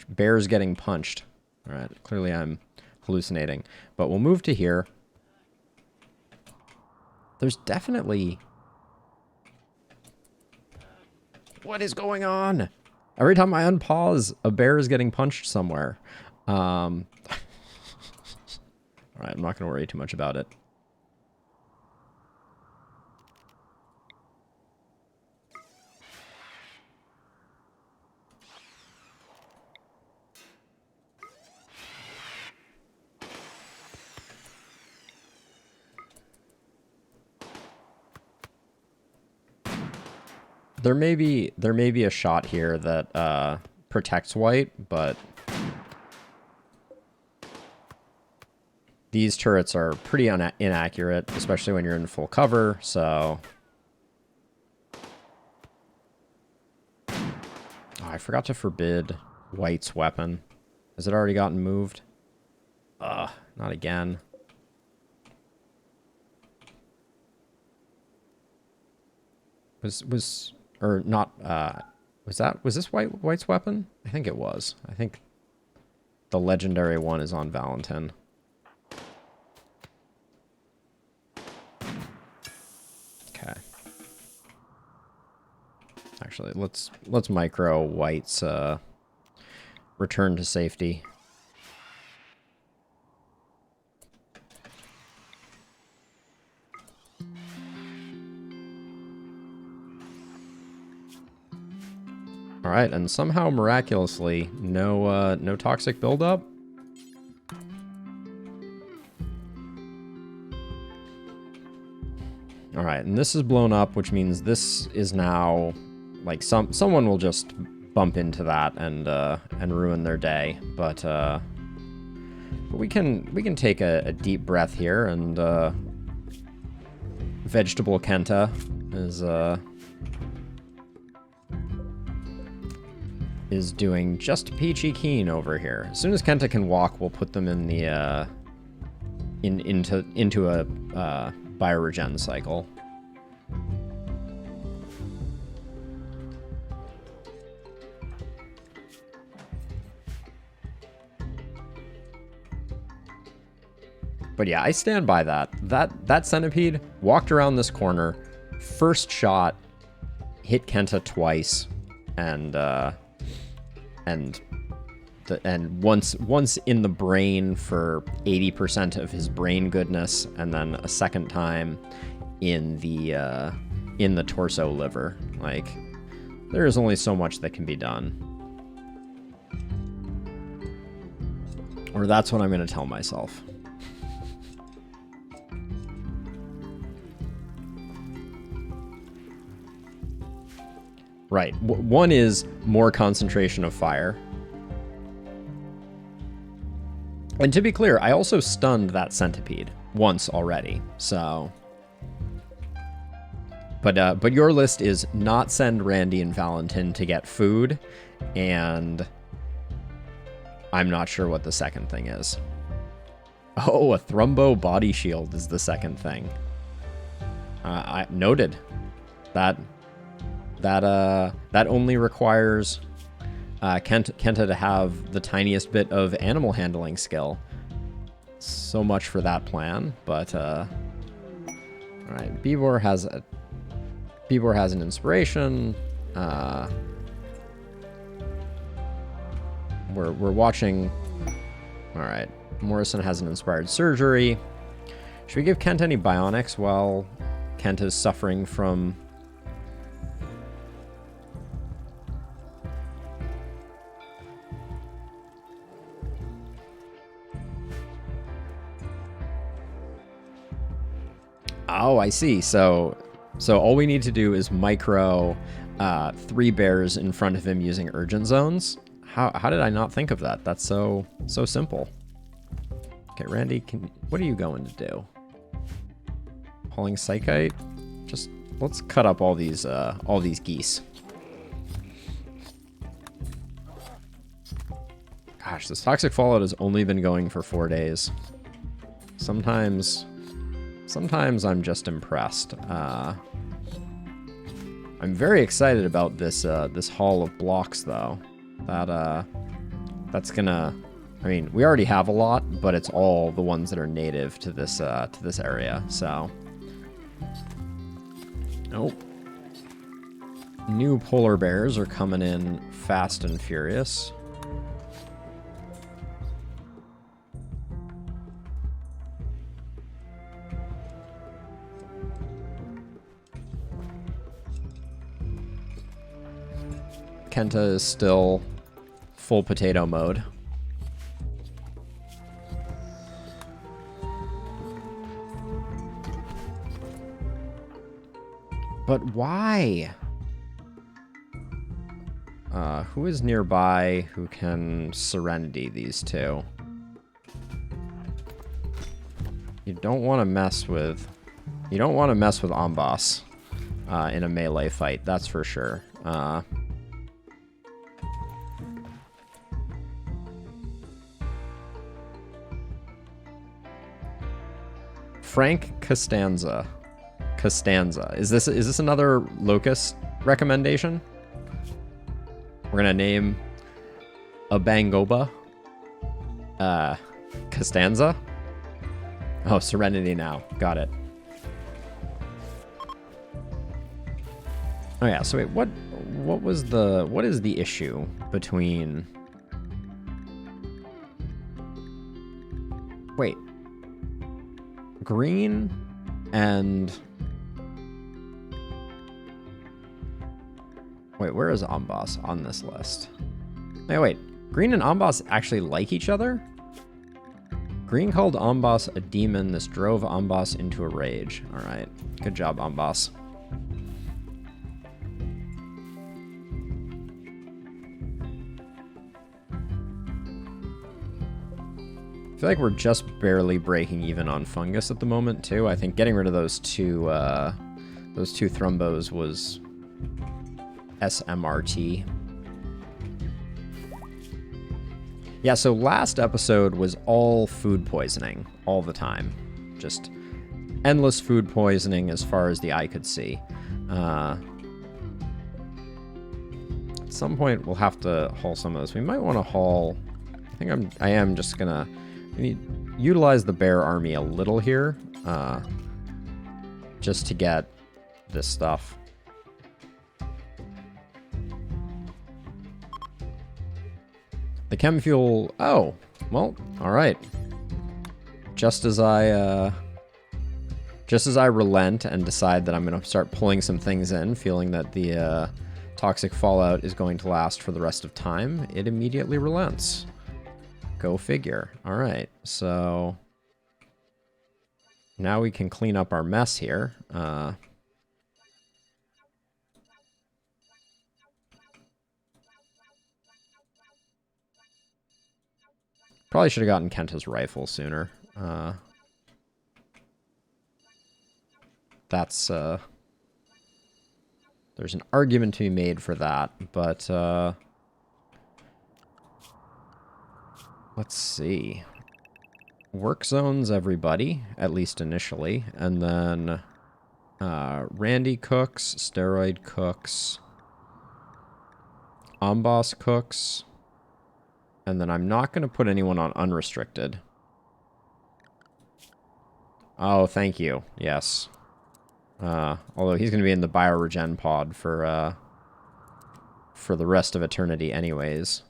bears getting punched. All right, clearly I'm hallucinating, but we'll move to here. There's definitely... What is going on? Every time I unpause, a bear is getting punched somewhere. All right, I'm not going to worry too much about it. There may be a shot here that protects White, but these turrets are pretty inaccurate, especially when you're in full cover, so... Oh, I forgot to forbid White's weapon. Has it already gotten moved? Ugh, not again. Was this White's weapon? I think it was. I think the legendary one is on Valentin. Okay. Actually, let's micro White's return to safety. All right, and somehow miraculously, no toxic buildup. All right, and this is blown up, which means this is now like someone will just bump into that and ruin their day. But we can take a deep breath here, and Vegetable Kenta is doing just peachy keen over here. As soon as Kenta can walk, we'll put them in the into a bioregen cycle. But yeah, I stand by that. That centipede walked around this corner, first shot, hit Kenta twice, and once in the brain for 80% of his brain goodness, and then a second time in the torso liver. Like, there is only so much that can be done. Or that's what I'm going to tell myself. Right. One is more concentration of fire. And to be clear, I also stunned that centipede once already, so... But your list is not send Randy and Valentin to get food, and I'm not sure what the second thing is. Oh, a Thrumbo body shield is the second thing. I noted. That only requires Kenta to have the tiniest bit of animal handling skill. So much for that plan, but all right, Bibor has an inspiration. We're watching. All right, Morrison has an inspired surgery. Should we give Kenta any bionics while Kenta's suffering from? Oh, I see. So all we need to do is micro 3 bears in front of him using urgent zones. How did I not think of that? That's so simple. Okay, Randy, what are you going to do? Hauling Psychite? Just let's cut up all these geese. Gosh, this toxic fallout has only been going for 4 days. Sometimes I'm just impressed. I'm very excited about this this haul of blocks, though. That's gonna. I mean, we already have a lot, but it's all the ones that are native to this area. So, nope. New polar bears are coming in fast and furious. Kenta is still full potato mode. But why? Who is nearby who can Serenity these two? You don't want to mess with Ambas in a melee fight, that's for sure. Frank Costanza. Costanza. Is this another locust recommendation? We're gonna name a Bangoba Costanza. Oh, Serenity now. Got it. Oh yeah, so wait, what is the issue between... Wait. Green and... Wait, where is Amboss on this list? Wait. Green and Amboss actually like each other? Green called Amboss a demon. This drove Amboss into a rage. Alright. Good job, Amboss. I feel like we're just barely breaking even on fungus at the moment, too. I think getting rid of those two thrumbos was SMRT. Yeah, so last episode was all food poisoning, all the time. Just endless food poisoning as far as the eye could see. At some point, we'll have to haul some of this. We might want to haul... I am just gonna... utilize the bear army a little here, just to get this stuff. The chem fuel... Oh, well, alright. Just as I relent and decide that I'm going to start pulling some things in, feeling that the toxic fallout is going to last for the rest of time, it immediately relents. Go figure. Alright, so... Now we can clean up our mess here. Probably should have gotten Kenta's rifle sooner. There's an argument to be made for that, but let's see. Work zones everybody, at least initially, and then Randy cooks, Steroid cooks, Amboss cooks. And then I'm not going to put anyone on unrestricted. Oh, thank you. Yes. Although he's going to be in the bioregen pod for the rest of eternity anyways.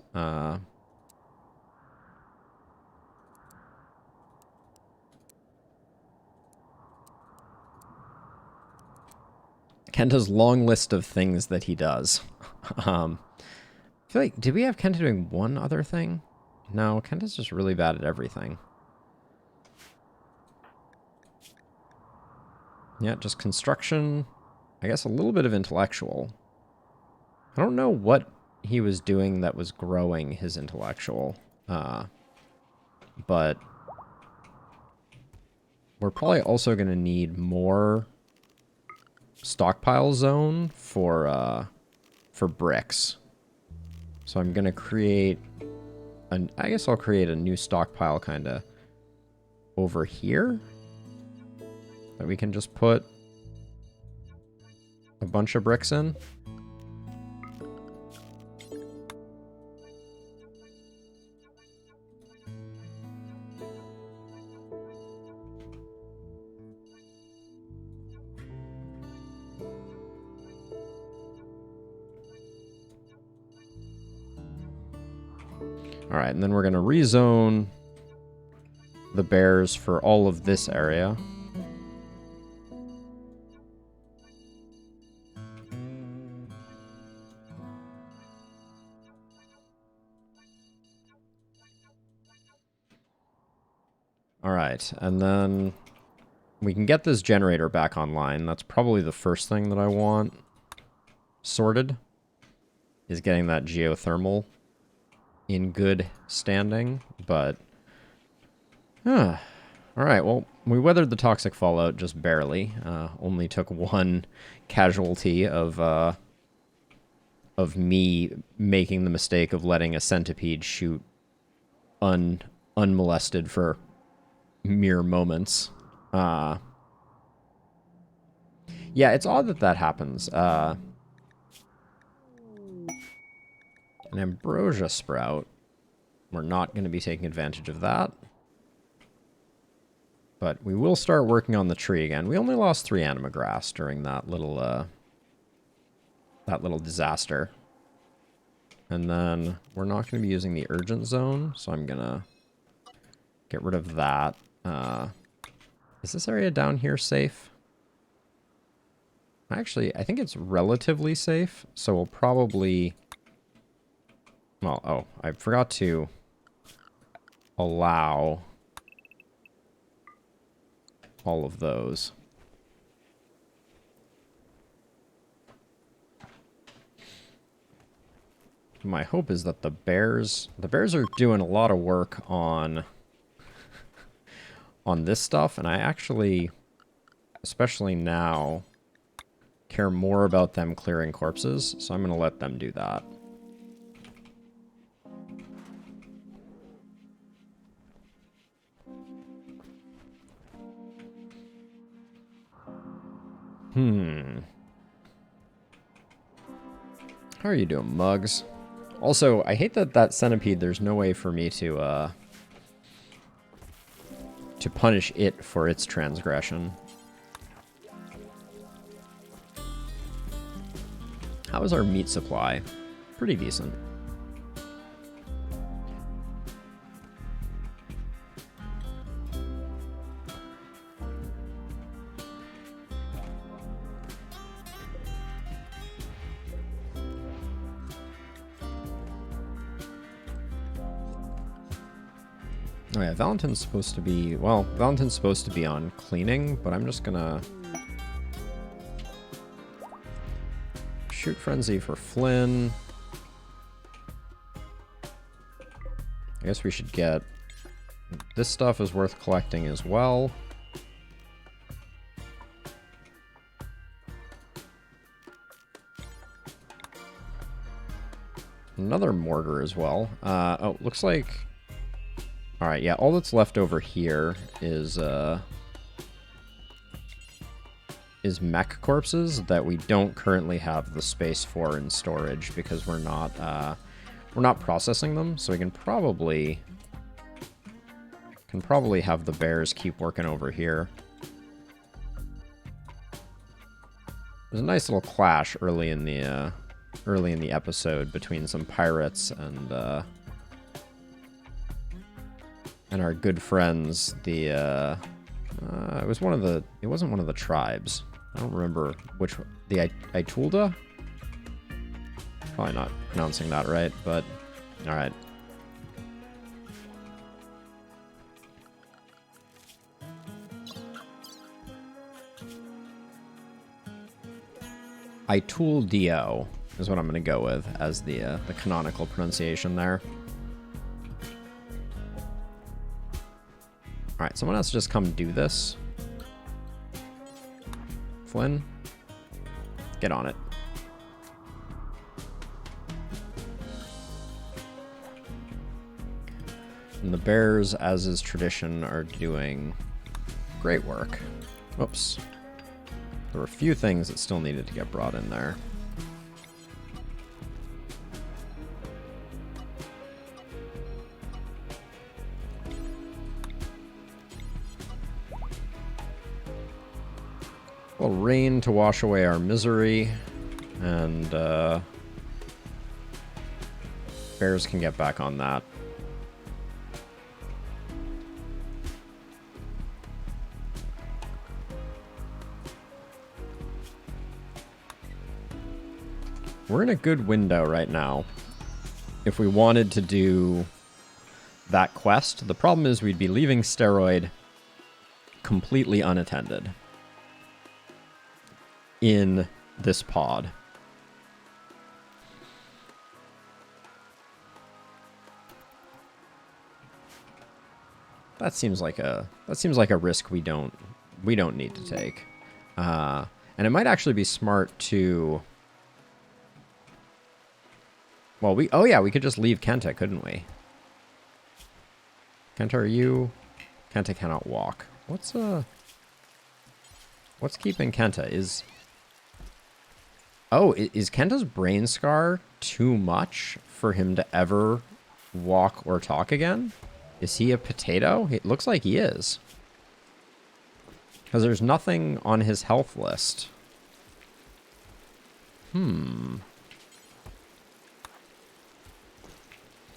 Kenta's long list of things that he does. I feel like, did we have Kenta doing one other thing? No, Kenta's just really bad at everything. Yeah, just construction. I guess a little bit of intellectual. I don't know what he was doing that was growing his intellectual. But we're probably also going to need more stockpile zone for bricks. So I'm going to create, I guess I'll create a new stockpile kind of over here. That we can just put a bunch of bricks in. All right, and then we're going to rezone the bears for all of this area. All right, and then we can get this generator back online. That's probably the first thing that I want sorted, is getting that geothermal in good standing, but... all right, well, we weathered the toxic fallout just barely. Only took one casualty of me making the mistake of letting a centipede shoot unmolested for mere moments. Yeah, it's odd that that happens. An ambrosia sprout. We're not going to be taking advantage of that. But we will start working on the tree again. We only lost 3 anima grass during that little disaster. And then we're not going to be using the urgent zone, so I'm going to get rid of that. Is this area down here safe? Actually, I think it's relatively safe, so we'll probably... Well, oh, I forgot to allow all of those. My hope is that the bears are doing a lot of work on this stuff, and I actually, especially now, care more about them clearing corpses, so I'm going to let them do that. How are you doing, Mugs? Also, I hate that centipede, there's no way for me to punish it for its transgression. How is our meat supply? Pretty decent. Oh yeah, Valentine's supposed to be... Well, Valentine's supposed to be on cleaning, but I'm just gonna... Shoot Frenzy for Flynn. I guess we should get... This stuff is worth collecting as well. Another mortar as well. Oh, looks like... Alright, yeah, all that's left over here is mech corpses that we don't currently have the space for in storage because we're not processing them, so we can probably have the bears keep working over here. There's a nice little clash early in the episode between some pirates and our good friends, it wasn't one of the tribes. I don't remember which, the Itulda? Probably not pronouncing that right, but alright. Ituldio is what I'm going to go with as the canonical pronunciation there. Alright, someone else just come do this. Flynn, get on it. And the bears, as is tradition, are doing great work. Oops. There were a few things that still needed to get brought in there. Well, rain to wash away our misery, and bears can get back on that. We're in a good window right now. If we wanted to do that quest, the problem is we'd be leaving Steroid completely unattended in this pod. That seems like a risk we don't need to take. And it might actually be smart to... Well, we could just leave Kenta, couldn't we? Kenta, are you... Kenta cannot walk. What's What's keeping Kenta? Oh, is Kenta's brain scar too much for him to ever walk or talk again? Is he a potato? It looks like he is. Because there's nothing on his health list.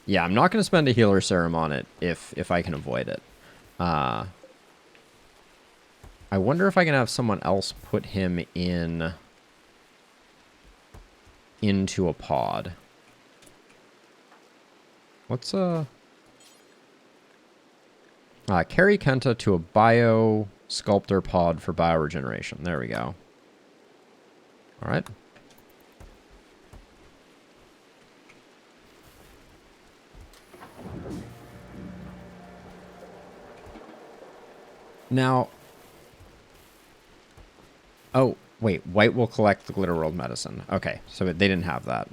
Yeah, I'm not going to spend a healer serum on it if I can avoid it. I wonder if I can have someone else put him into a pod. What's carry Kenta to a bio sculptor pod for bioregeneration. There we go. All right. Now, oh, wait, white will collect the Glitter World medicine. Okay, so they didn't have that.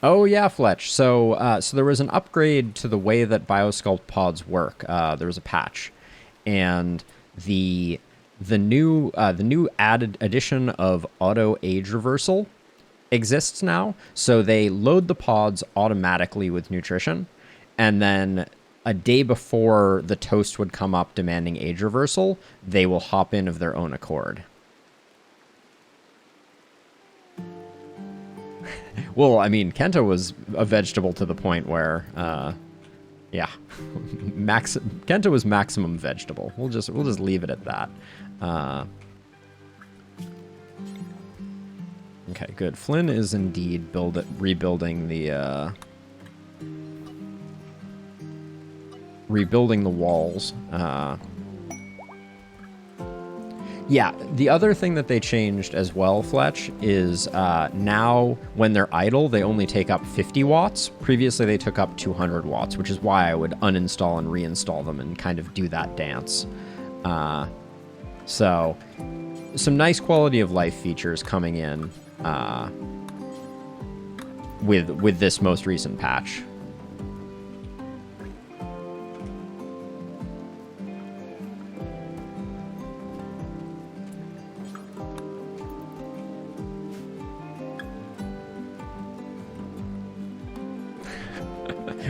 Oh yeah, Fletch. So so there was an upgrade to the way that Biosculpt pods work. There was a patch, and the new added addition of auto age reversal exists now. So they load the pods automatically with nutrition, and then a day before the toast would come up demanding age reversal, they will hop in of their own accord. Well, I mean, Kenta was a vegetable to the point where, yeah, Kenta was maximum vegetable. We'll just leave it at that. Okay, good. Flynn is indeed rebuilding the walls. Yeah, the other thing that they changed as well, Fletch, is now when they're idle, they only take up 50 watts. Previously, they took up 200 watts, which is why I would uninstall and reinstall them and kind of do that dance. So, some nice quality of life features coming in with this most recent patch.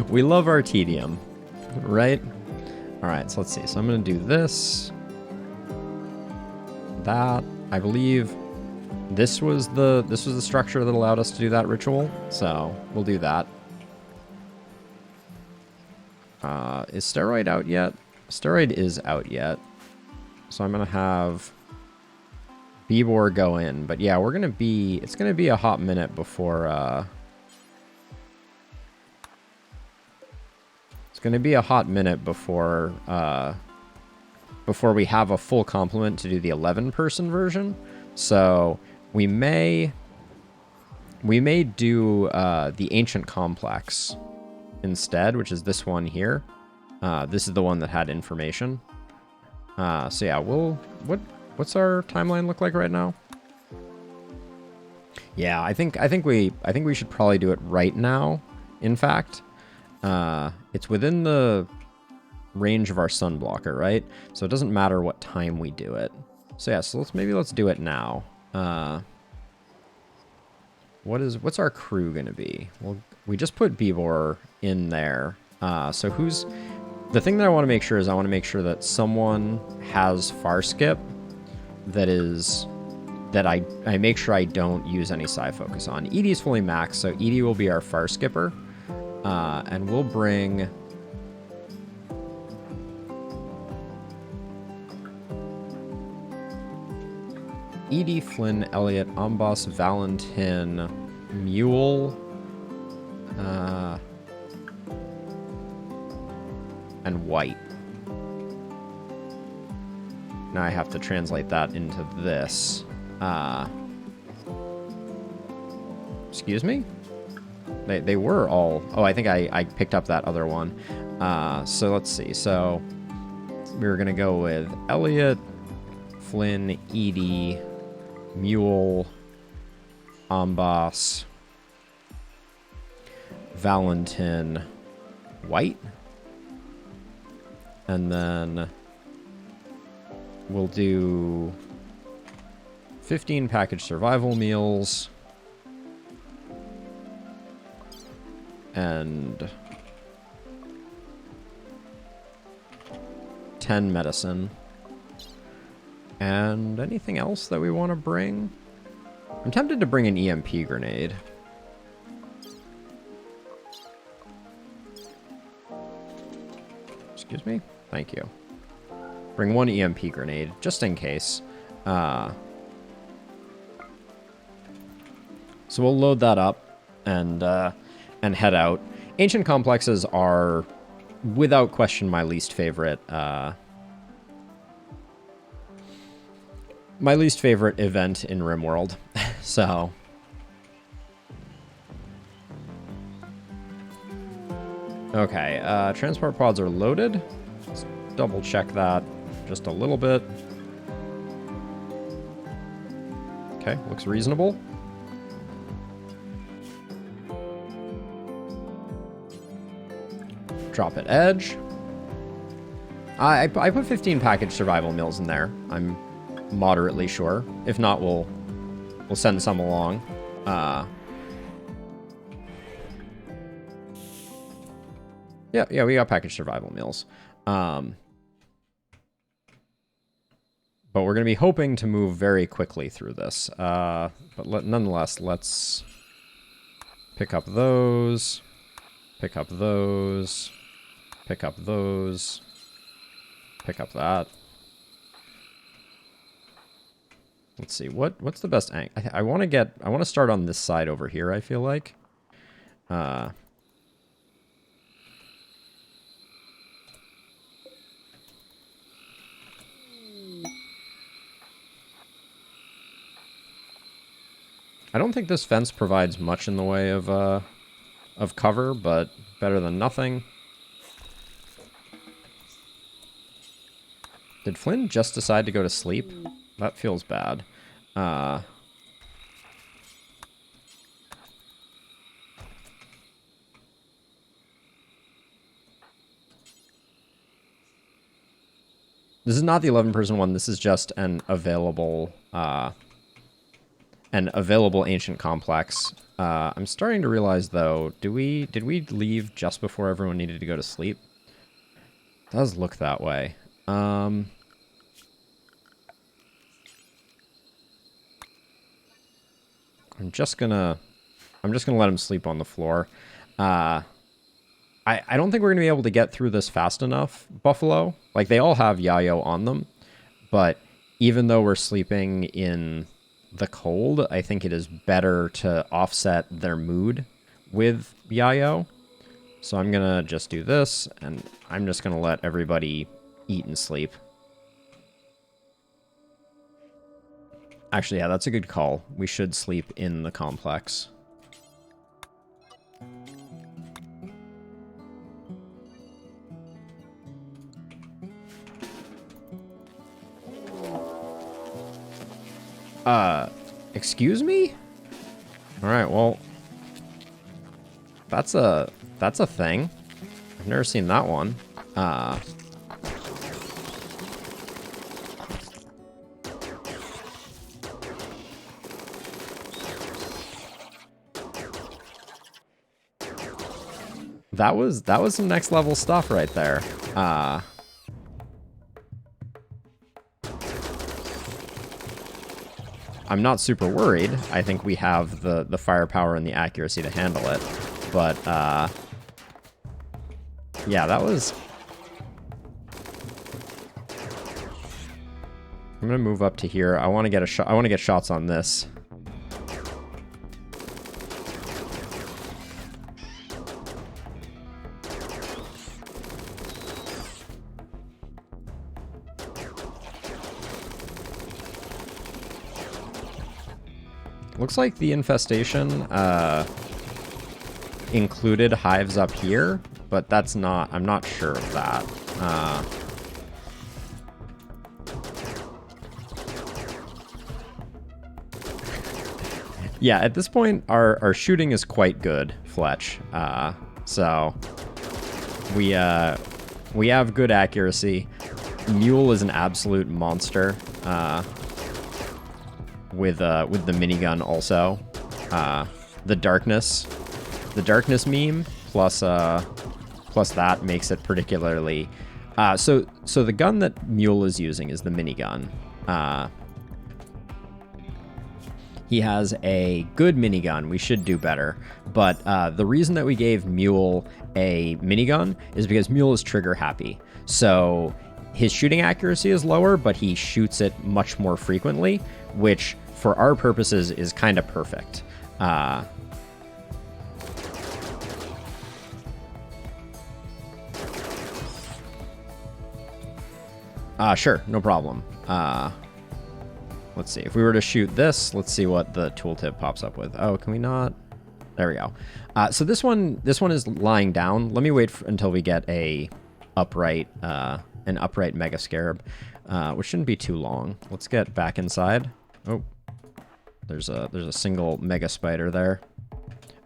We love our tedium, right? All right, so let's see. So I'm going to do this, that. I believe this was the structure that allowed us to do that ritual. So we'll do that. Is Steroid out yet? Steroid is out yet. So I'm going to have Bebor go in. But yeah, it's going to be a hot minute before... going to be a hot minute before we have a full complement to do the 11-person version. So we may do the Ancient Complex instead, which is this one here. This is the one that had information. So yeah, what's our timeline look like right now? Yeah, I think we should probably do it right now. In fact. It's within the range of our sun blocker, right? So it doesn't matter what time we do it. So yeah, so let's do it now. What's our crew gonna be? Well, we just put Bebor in there. So the thing that I want to make sure is I want to make sure that someone has far skip that I make sure I don't use any psi focus on. Edie's fully maxed, so Edie will be our far skipper. And we'll bring Edie, Flynn, Elliot, Amboss, Valentin, Mule, and White. Now I have to translate that into this. Excuse me? They were all... Oh, I think I picked up that other one. So let's see. So we were going to go with Elliot, Flynn, Edie, Mule, Amboss, Valentin, White. And then we'll do 15 packaged survival meals. And 10 medicine. And anything else that we want to bring? I'm tempted to bring an EMP grenade. Excuse me? Thank you. Bring one EMP grenade, just in case. So we'll load that up and head out. Ancient complexes are, without question, my least favorite. My least favorite event in RimWorld. So. Okay, transport pods are loaded. Let's double check that just a little bit. Okay, looks reasonable. Drop at edge. I put 15 packaged survival meals in there. I'm moderately sure. If not, we'll send some along. Yeah, we got packaged survival meals. But we're going to be hoping to move very quickly through this. But nonetheless, let's pick up those. Pick up those. Pick up those. Pick up that. Let's see, what's the best angle? I want to start on this side over here, I feel like. I don't think this fence provides much in the way of cover, but better than nothing. Did Flynn just decide to go to sleep? That feels bad. This is not the 11-person one. This is just an available ancient complex. I'm starting to realize, though, did we leave just before everyone needed to go to sleep? It does look that way. I'm just gonna let him sleep on the floor. I don't think we're gonna be able to get through this fast enough, Buffalo. Like, they all have Yayo on them, but even though we're sleeping in the cold, I think it is better to offset their mood with Yayo. So I'm gonna just do this, and I'm just gonna let everybody eat and sleep. Actually, yeah, that's a good call. We should sleep in the complex. Excuse me? Alright, well, that's a thing. I've never seen that one. That was some next level stuff right there. I'm not super worried. I think we have the firepower and the accuracy to handle it. But yeah, that was. I'm gonna move up to here. I want to get a shot. I want to get shots on this. Looks like the infestation included hives up here, but that's not, I'm not sure of that. Yeah, at this point, our shooting is quite good, Fletch. So we have good accuracy. Mule is an absolute monster. With the minigun also. The darkness meme plus that makes it particularly. So the gun that Mule is using is the minigun. He has a good minigun. We should do better. But the reason that we gave Mule a minigun is because Mule is trigger happy. So his shooting accuracy is lower, but he shoots it much more frequently, which for our purposes is kind of perfect. Sure, no problem. Let's see. If we were to shoot this, let's see what the tooltip pops up with. Oh, can we not? There we go. So this one is lying down. Let me wait until we get an upright Mega Scarab, which shouldn't be too long. Let's get back inside. Oh, there's a single Mega Spider there.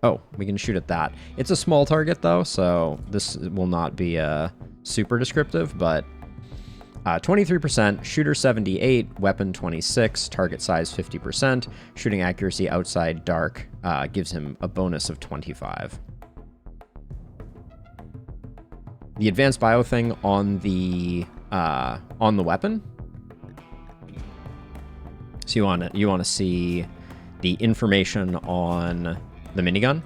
Oh, we can shoot at that. It's a small target though, so this will not be super descriptive, but 23%, shooter 78, weapon 26, target size 50%, shooting accuracy outside dark gives him a bonus of 25. The advanced bio thing on the weapon. So you want to see the information on the minigun.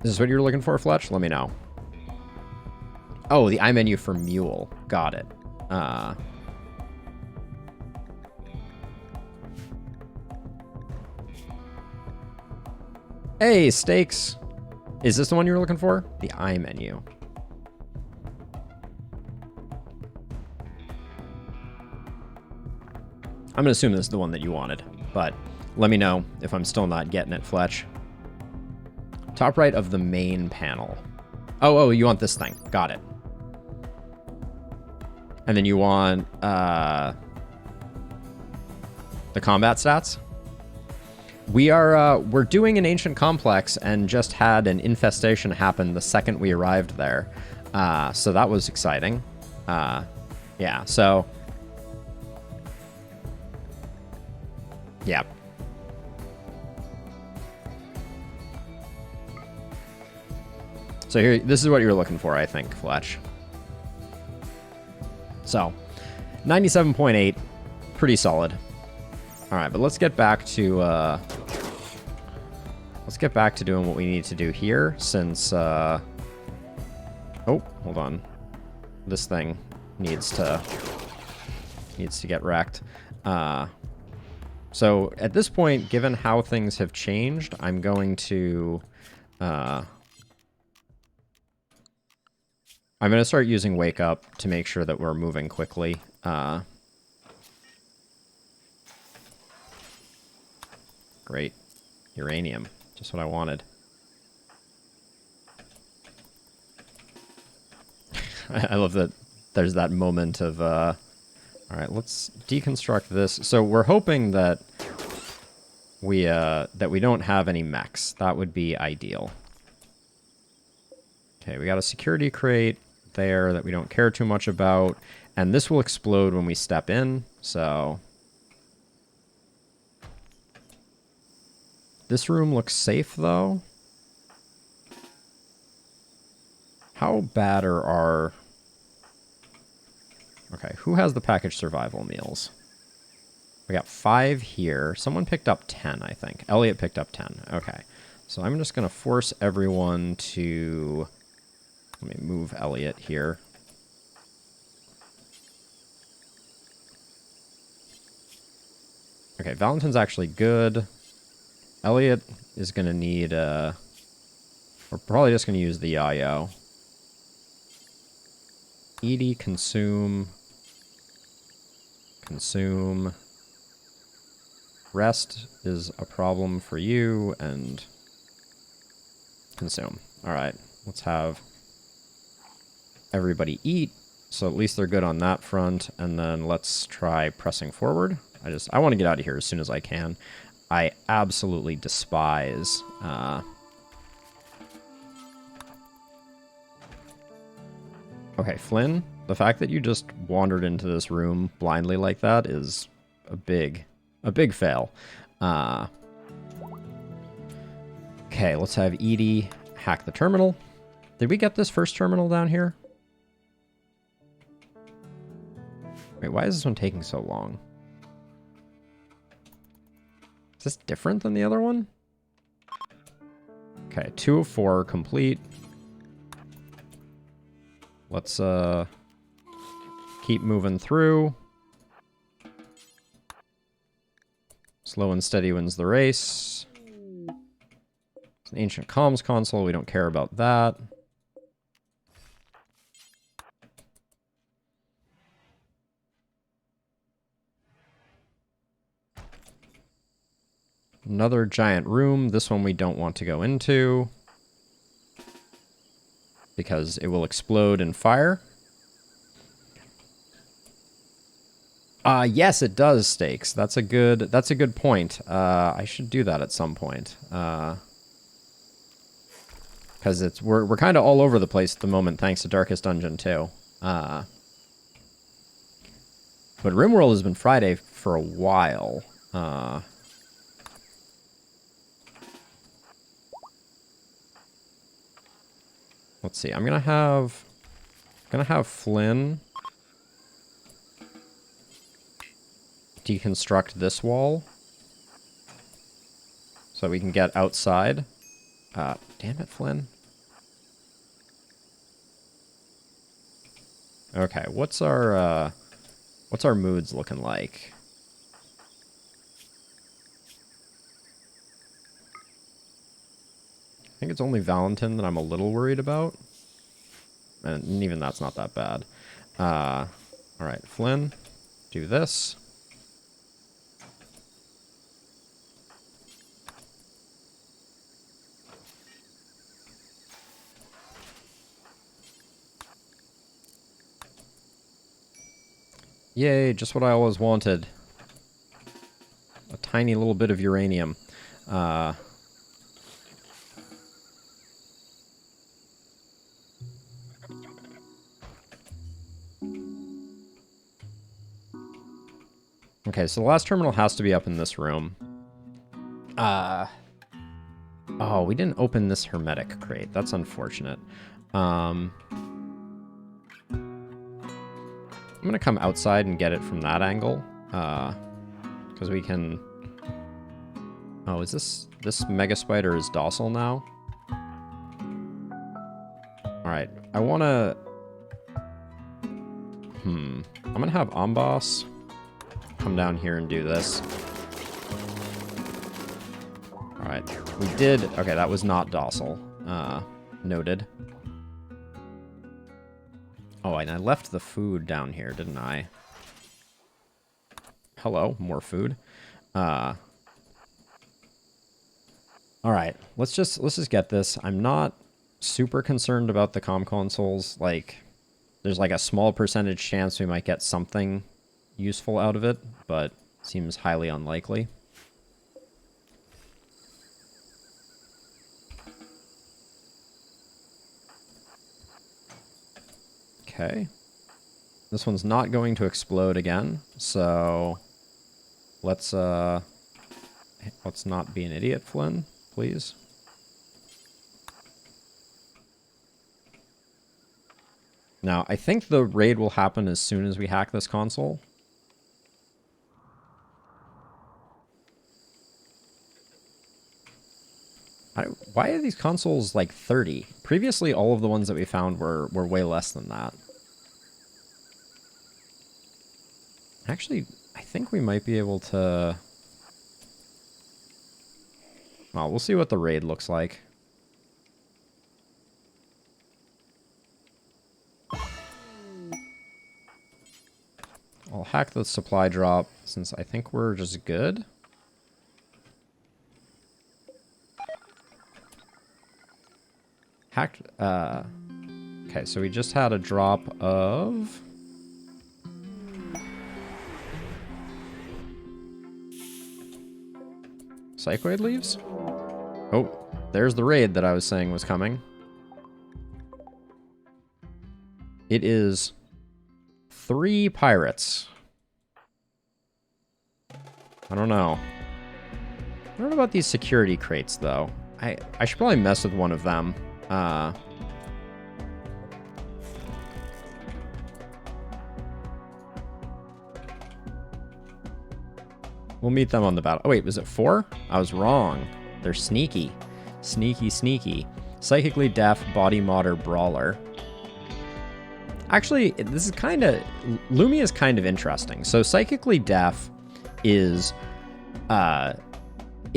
Is this what you're looking for, Fletch? Let me know. Oh, the iMenu for Mule. Got it. Hey, Stakes. Is this the one you were looking for? The iMenu. I'm going to assume this is the one that you wanted, but let me know if I'm still not getting it, Fletch. Top right of the main panel. Oh, you want this thing. Got it. And then you want the combat stats. We're doing an ancient complex and just had an infestation happen the second we arrived there. So that was exciting. Yeah, so yeah. So here, this is what you're looking for, I think, Fletch. So, 97.8, pretty solid. All right, but let's get back to doing what we need to do here, since oh, hold on, this thing needs to get wrecked. So at this point, given how things have changed, I'm going to start using Wake Up to make sure that we're moving quickly. Great. Uranium. Just what I wanted. I love that there's that moment of... Alright, let's deconstruct this. So we're hoping that we don't have any mechs. That would be ideal. Okay, we got a security crate there that we don't care too much about, and this will explode when we step in, so this room looks safe though. How bad are our... Okay, who has the packaged survival meals? We got 5 here. Someone picked up 10, I think. Elliot picked up 10. Okay, so I'm just gonna force everyone to... Let me move Elliot here. Okay, Valentin's actually good. Elliot is going to need... We're probably just going to use the IO. Edie, consume. Consume. Rest is a problem for you, and... Consume. Alright, let's have... everybody eat, so at least they're good on that front, and then let's try pressing forward. I want to get out of here as soon as I can. I absolutely despise Okay, Flynn, the fact that you just wandered into this room blindly like that is a big fail. Okay, let's have Edie hack the terminal. Did we get this first terminal down here? Wait, why is this one taking so long? Is this different than the other one? Okay, 2 of 4 complete. Let's keep moving through. Slow and steady wins the race. It's an ancient comms console. We don't care about that. Another giant room. This one we don't want to go into because it will explode in fire. Yes, it does, Stakes. That's a good point. I should do that at some point. Because we're kind of all over the place at the moment, thanks to Darkest Dungeon too. But RimWorld has been Friday for a while. Let's see. I'm gonna have Flynn deconstruct this wall so we can get outside. Damn it, Flynn. Okay, what's our moods looking like? I think it's only Valentin that I'm a little worried about. And even that's not that bad. Alright, Flynn, do this. Yay, just what I always wanted. A tiny little bit of uranium. Okay, so the last terminal has to be up in this room. Oh, we didn't open this hermetic crate. That's unfortunate. I'm gonna come outside and get it from that angle. Because we can... Oh, is this Mega Spider is docile now? Alright, I wanna... I'm gonna have Amboss come down here and do this. Alright, we did... Okay, that was not docile. Noted. Oh, and I left the food down here, didn't I? Hello, more food. Alright, let's just get this. I'm not super concerned about the comm consoles. Like, there's like a small percentage chance we might get something useful out of it, but seems highly unlikely. Okay. This one's not going to explode again, so let's not be an idiot, Flynn, please. Now, I think the raid will happen as soon as we hack this console. Why are these consoles like 30? Previously, all of the ones that we found were way less than that. Actually, I think we might be able to... Well, we'll see what the raid looks like. I'll hack the supply drop since I think we're just good. Hacked, okay, so we just had a drop of... Psychoid leaves? Oh, there's the raid that I was saying was coming. It is 3 pirates. I don't know. I don't know about these security crates, though. I should probably mess with one of them. We'll meet them on the battle. Oh, wait, was it 4? I was wrong. They're sneaky. Sneaky, sneaky. Psychically deaf, body modder, brawler. Actually, this is kind of... Lumia is kind of interesting. So psychically deaf is a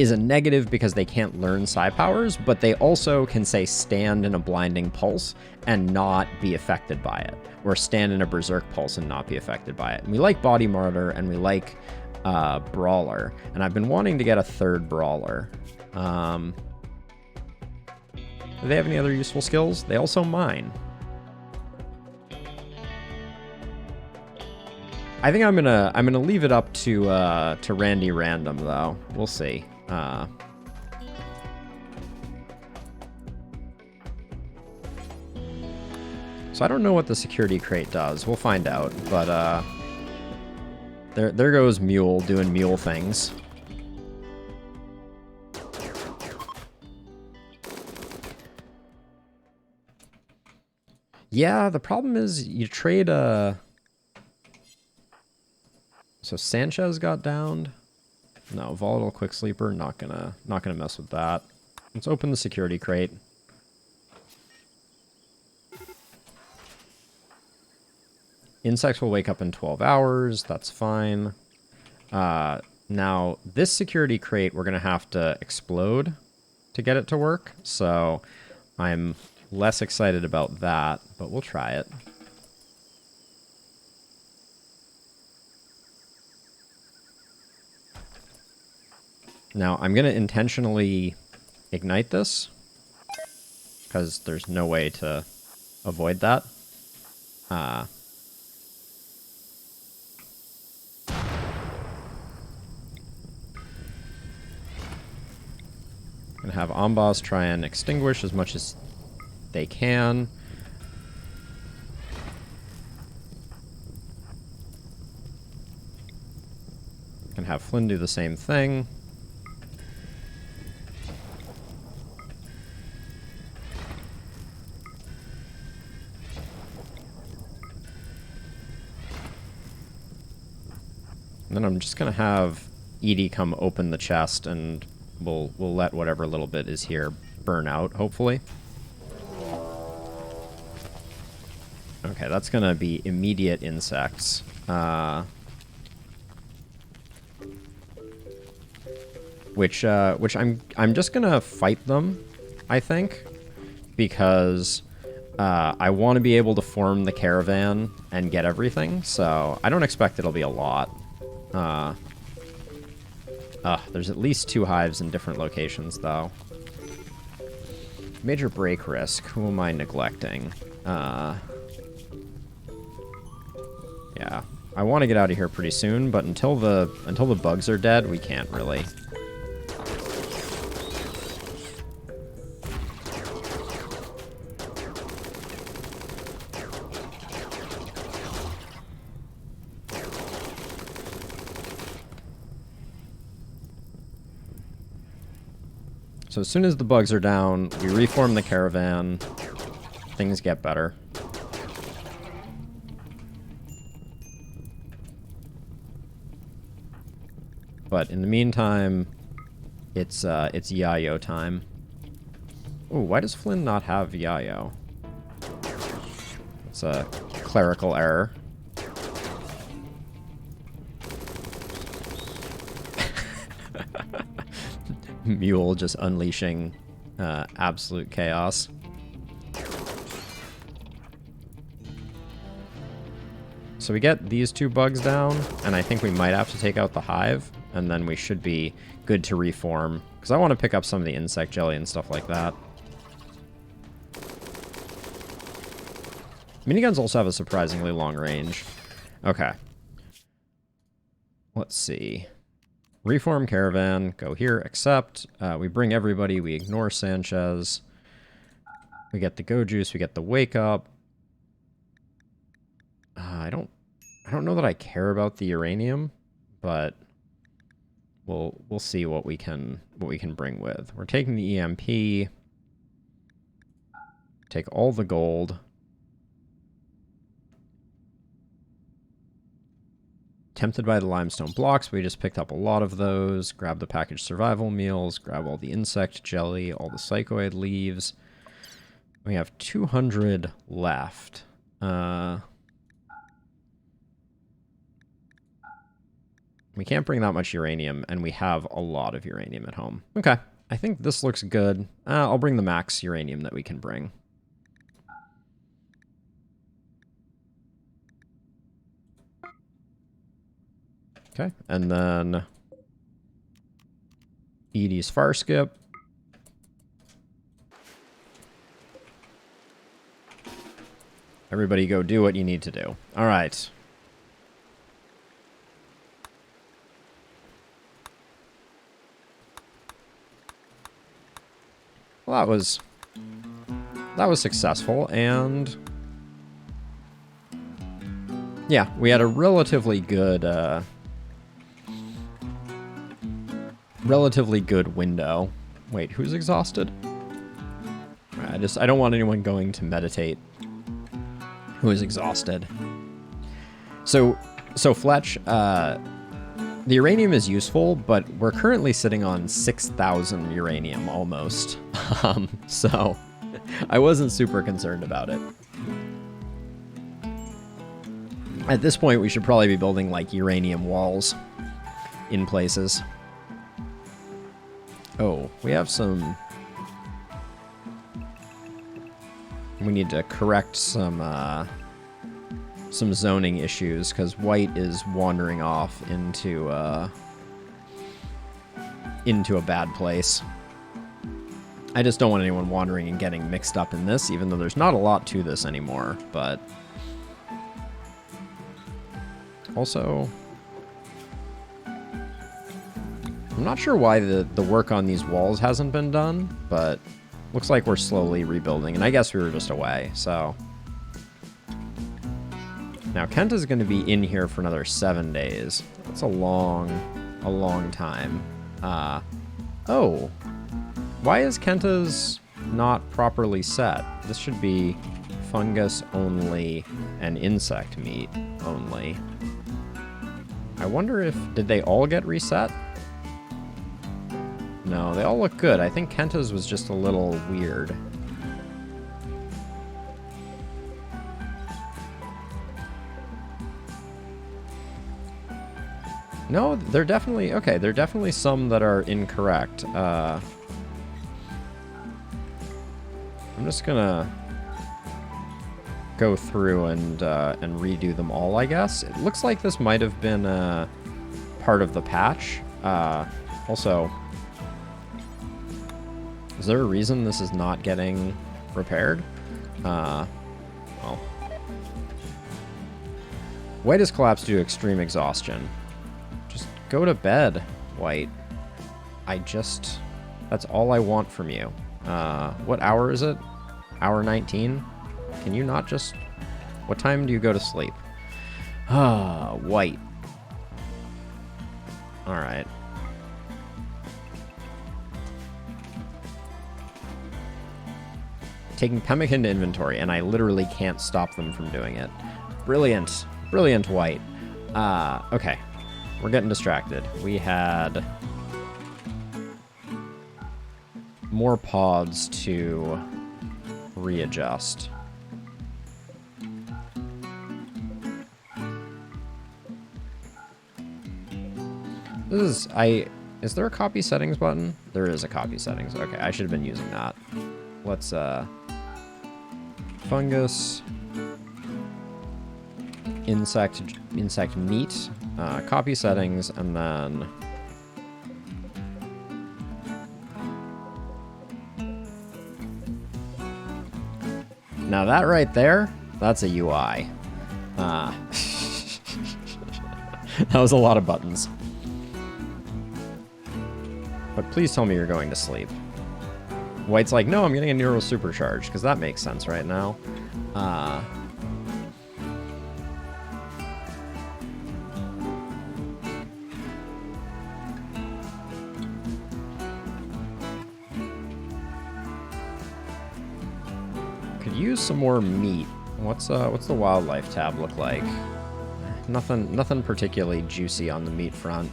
negative because they can't learn psi powers, but they also can, say, stand in a blinding pulse and not be affected by it. Or stand in a berserk pulse and not be affected by it. And we like body martyr and we like brawler. And I've been wanting to get a 3rd brawler. Do they have any other useful skills? They also mine. I think I'm gonna leave it up to Randy Random though. We'll see. So I don't know what the security crate does. We'll find out. But there goes Mule doing mule things. Yeah, the problem is you trade a... So Sanchez got downed. No, Volatile Quick Sleeper, not gonna mess with that. Let's open the security crate. Insects will wake up in 12 hours, that's fine. Now, this security crate, we're gonna have to explode to get it to work, so I'm less excited about that, but we'll try it. Now, I'm going to intentionally ignite this, because there's no way to avoid that. Going to have Ombos try and extinguish as much as they can. Can have Flynn do the same thing. And then I'm just gonna have Edie come open the chest, and we'll let whatever little bit is here burn out, hopefully. Okay, that's gonna be immediate insects. Which I'm just gonna fight them, I think, because I want to be able to form the caravan and get everything. So I don't expect it'll be a lot. There's at least 2 hives in different locations, though. Major break risk. Who am I neglecting? Yeah, I want to get out of here pretty soon, but until the bugs are dead, we can't really. So as soon as the bugs are down, we reform the caravan, things get better. But in the meantime, it's Yayo time. Oh, why does Flynn not have Yayo? It's a clerical error. Mule just unleashing absolute chaos. So we get these 2 bugs down, and I think we might have to take out the hive, and then we should be good to reform, because I want to pick up some of the insect jelly and stuff like that. Miniguns also have a surprisingly long range. Okay. Let's see. Reform caravan, go here, accept. We bring everybody, we ignore Sanchez. We get the go juice, we get the wake up. I don't know that I care about the uranium, but we'll see what we can bring with. We're taking the EMP. Take all the gold. Tempted by the limestone blocks, we just picked up a lot of those. Grab the packaged survival meals, grab all the insect jelly, all the psychoid leaves. We have 200 left. We can't bring that much uranium, and we have a lot of uranium at home. Okay, I think this looks good. I'll bring the max uranium that we can bring. Okay, and then Edie's far skip. Everybody go do what you need to do. All right. Well, that was successful, and yeah, we had a relatively good window. Wait, who's exhausted? I don't want anyone going to meditate who is exhausted. So Fletch, the uranium is useful, but we're currently sitting on 6,000 uranium almost. So I wasn't super concerned about it. At this point, we should probably be building like uranium walls in places. Oh, we have some... We need to correct some zoning issues, because white is wandering off into a bad place. I just don't want anyone wandering and getting mixed up in this, even though there's not a lot to this anymore, but... Also... I'm not sure why the work on these walls hasn't been done, but looks like we're slowly rebuilding, and I guess we were just away, so... Now, Kenta's going to be in here for another 7 days. That's a long time. Oh. Why is Kenta's not properly set? This should be fungus only and insect meat only. I wonder if... Did they all get reset? No, they all look good. I think Kenta's was just a little weird. No, they're definitely... Okay, there are definitely some that are incorrect. I'm just gonna go through and redo them all, I guess. It looks like this might have been part of the patch. Also, is there a reason this is not getting repaired? Well. White has collapsed due to extreme exhaustion. Just go to bed, White. That's all I want from you. What hour is it? Hour 19? Can you not just... What time do you go to sleep? White. Alright. Taking pemmican to inventory, and I literally can't stop them from doing it. Brilliant. Brilliant, White. Okay. We're getting distracted. We had more pods to readjust. Is there a copy settings button? There is a copy settings. Okay, I should have been using that. Let's, fungus, insect meat, copy settings, and then now that right there, that's a UI. That was a lot of buttons. But please tell me you're going to sleep. White's like, no, I'm getting a neural supercharge, because that makes sense right now. Could use some more meat. What's the wildlife tab look like? Nothing particularly juicy on the meat front.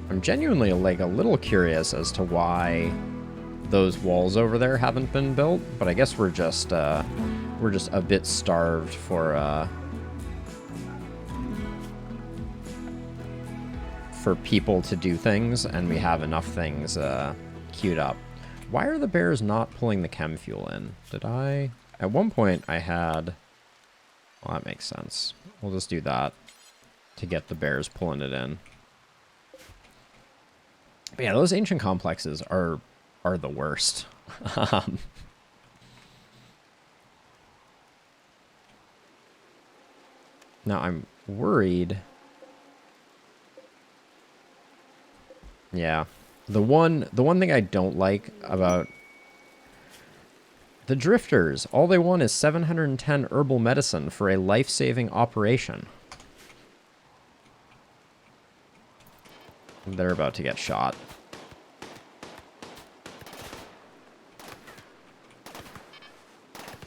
I'm genuinely like a little curious as to why those walls over there haven't been built, but I guess we're just a bit starved for people to do things, and we have enough things queued up. Why are the bears not pulling the chem fuel in? Did I? At one point I had... Well, that makes sense. We'll just do that to get the bears pulling it in. But yeah, those ancient complexes are the worst. Now I'm worried. Yeah. The one thing I don't like about the drifters, all they want is 710 herbal medicine for a life-saving operation. They're about to get shot.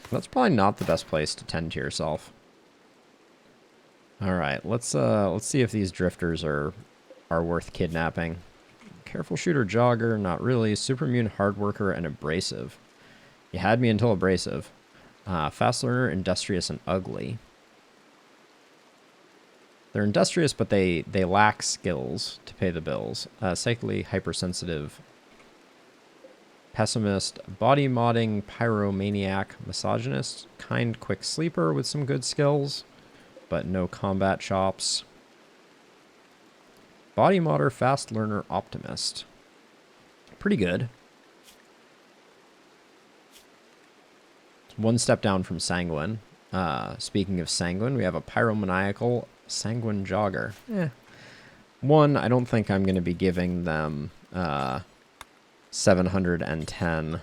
That's probably not the best place to tend to yourself. All right, let's see if these drifters are worth kidnapping. Careful shooter, jogger, not really. Super immune, hard worker, and abrasive. You had me until abrasive. Fast learner, industrious, and ugly. They're industrious, but they lack skills to pay the bills. Psychically hypersensitive, pessimist, body modding, pyromaniac, misogynist, kind, quick sleeper with some good skills, but no combat chops. Body modder, fast learner, optimist. Pretty good. One step down from sanguine. Speaking of sanguine, we have a pyromaniacal sanguine jogger. One, I don't think I'm going to be giving them 710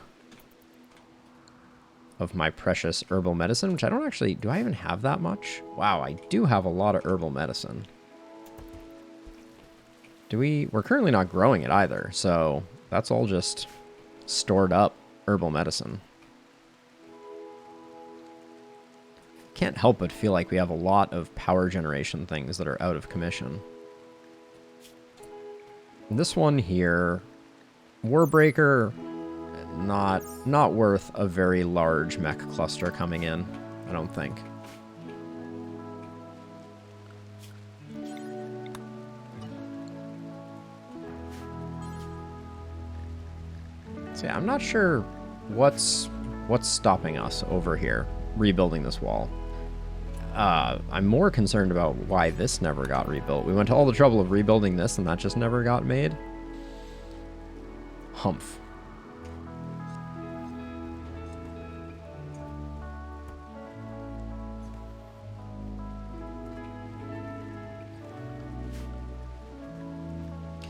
of my precious herbal medicine, which I don't actually... Do I even have that much? Wow, I do have a lot of herbal medicine. We're currently not growing it either, so that's all just stored up herbal medicine. Can't help but feel like we have a lot of power generation things that are out of commission. This one here, Warbreaker, not worth a very large mech cluster coming in, I don't think. So yeah, I'm not sure what's stopping us over here rebuilding this wall. I'm more concerned about why this never got rebuilt. We went to all the trouble of rebuilding this, and that just never got made. Humph.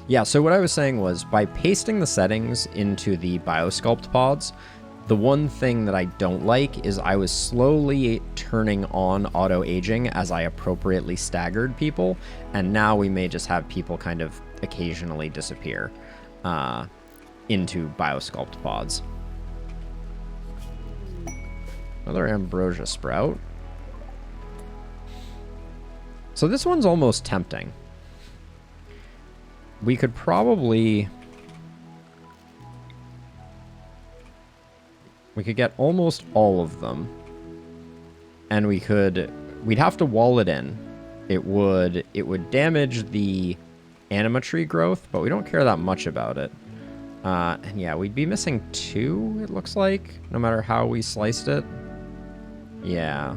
Yeah, so what I was saying was, by pasting the settings into the biosculpt pods, the one thing that I don't like is I was slowly turning on auto-aging as I appropriately staggered people, and now we may just have people kind of occasionally disappear into biosculpt pods. Another ambrosia sprout. So this one's almost tempting. We could probably... We could get almost all of them. And we'd have to wall it in. It would damage the anima tree growth, but we don't care that much about it. And yeah, we'd be missing 2, it looks like, no matter how we sliced it. Yeah.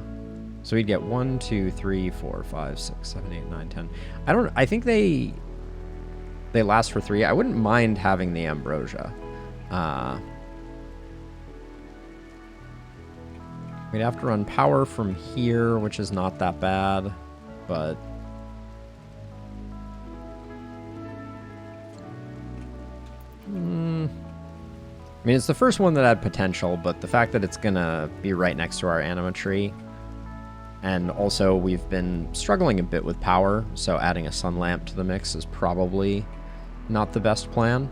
So we'd get 1, 2, 3, 4, 5, 6, 7, 8, 9, 10. I think they last for 3. I wouldn't mind having the ambrosia. We'd have to run power from here, which is not that bad, but... mean, it's the first one that had potential, but the fact that it's gonna be right next to our anima tree, and also we've been struggling a bit with power, so adding a sun lamp to the mix is probably not the best plan.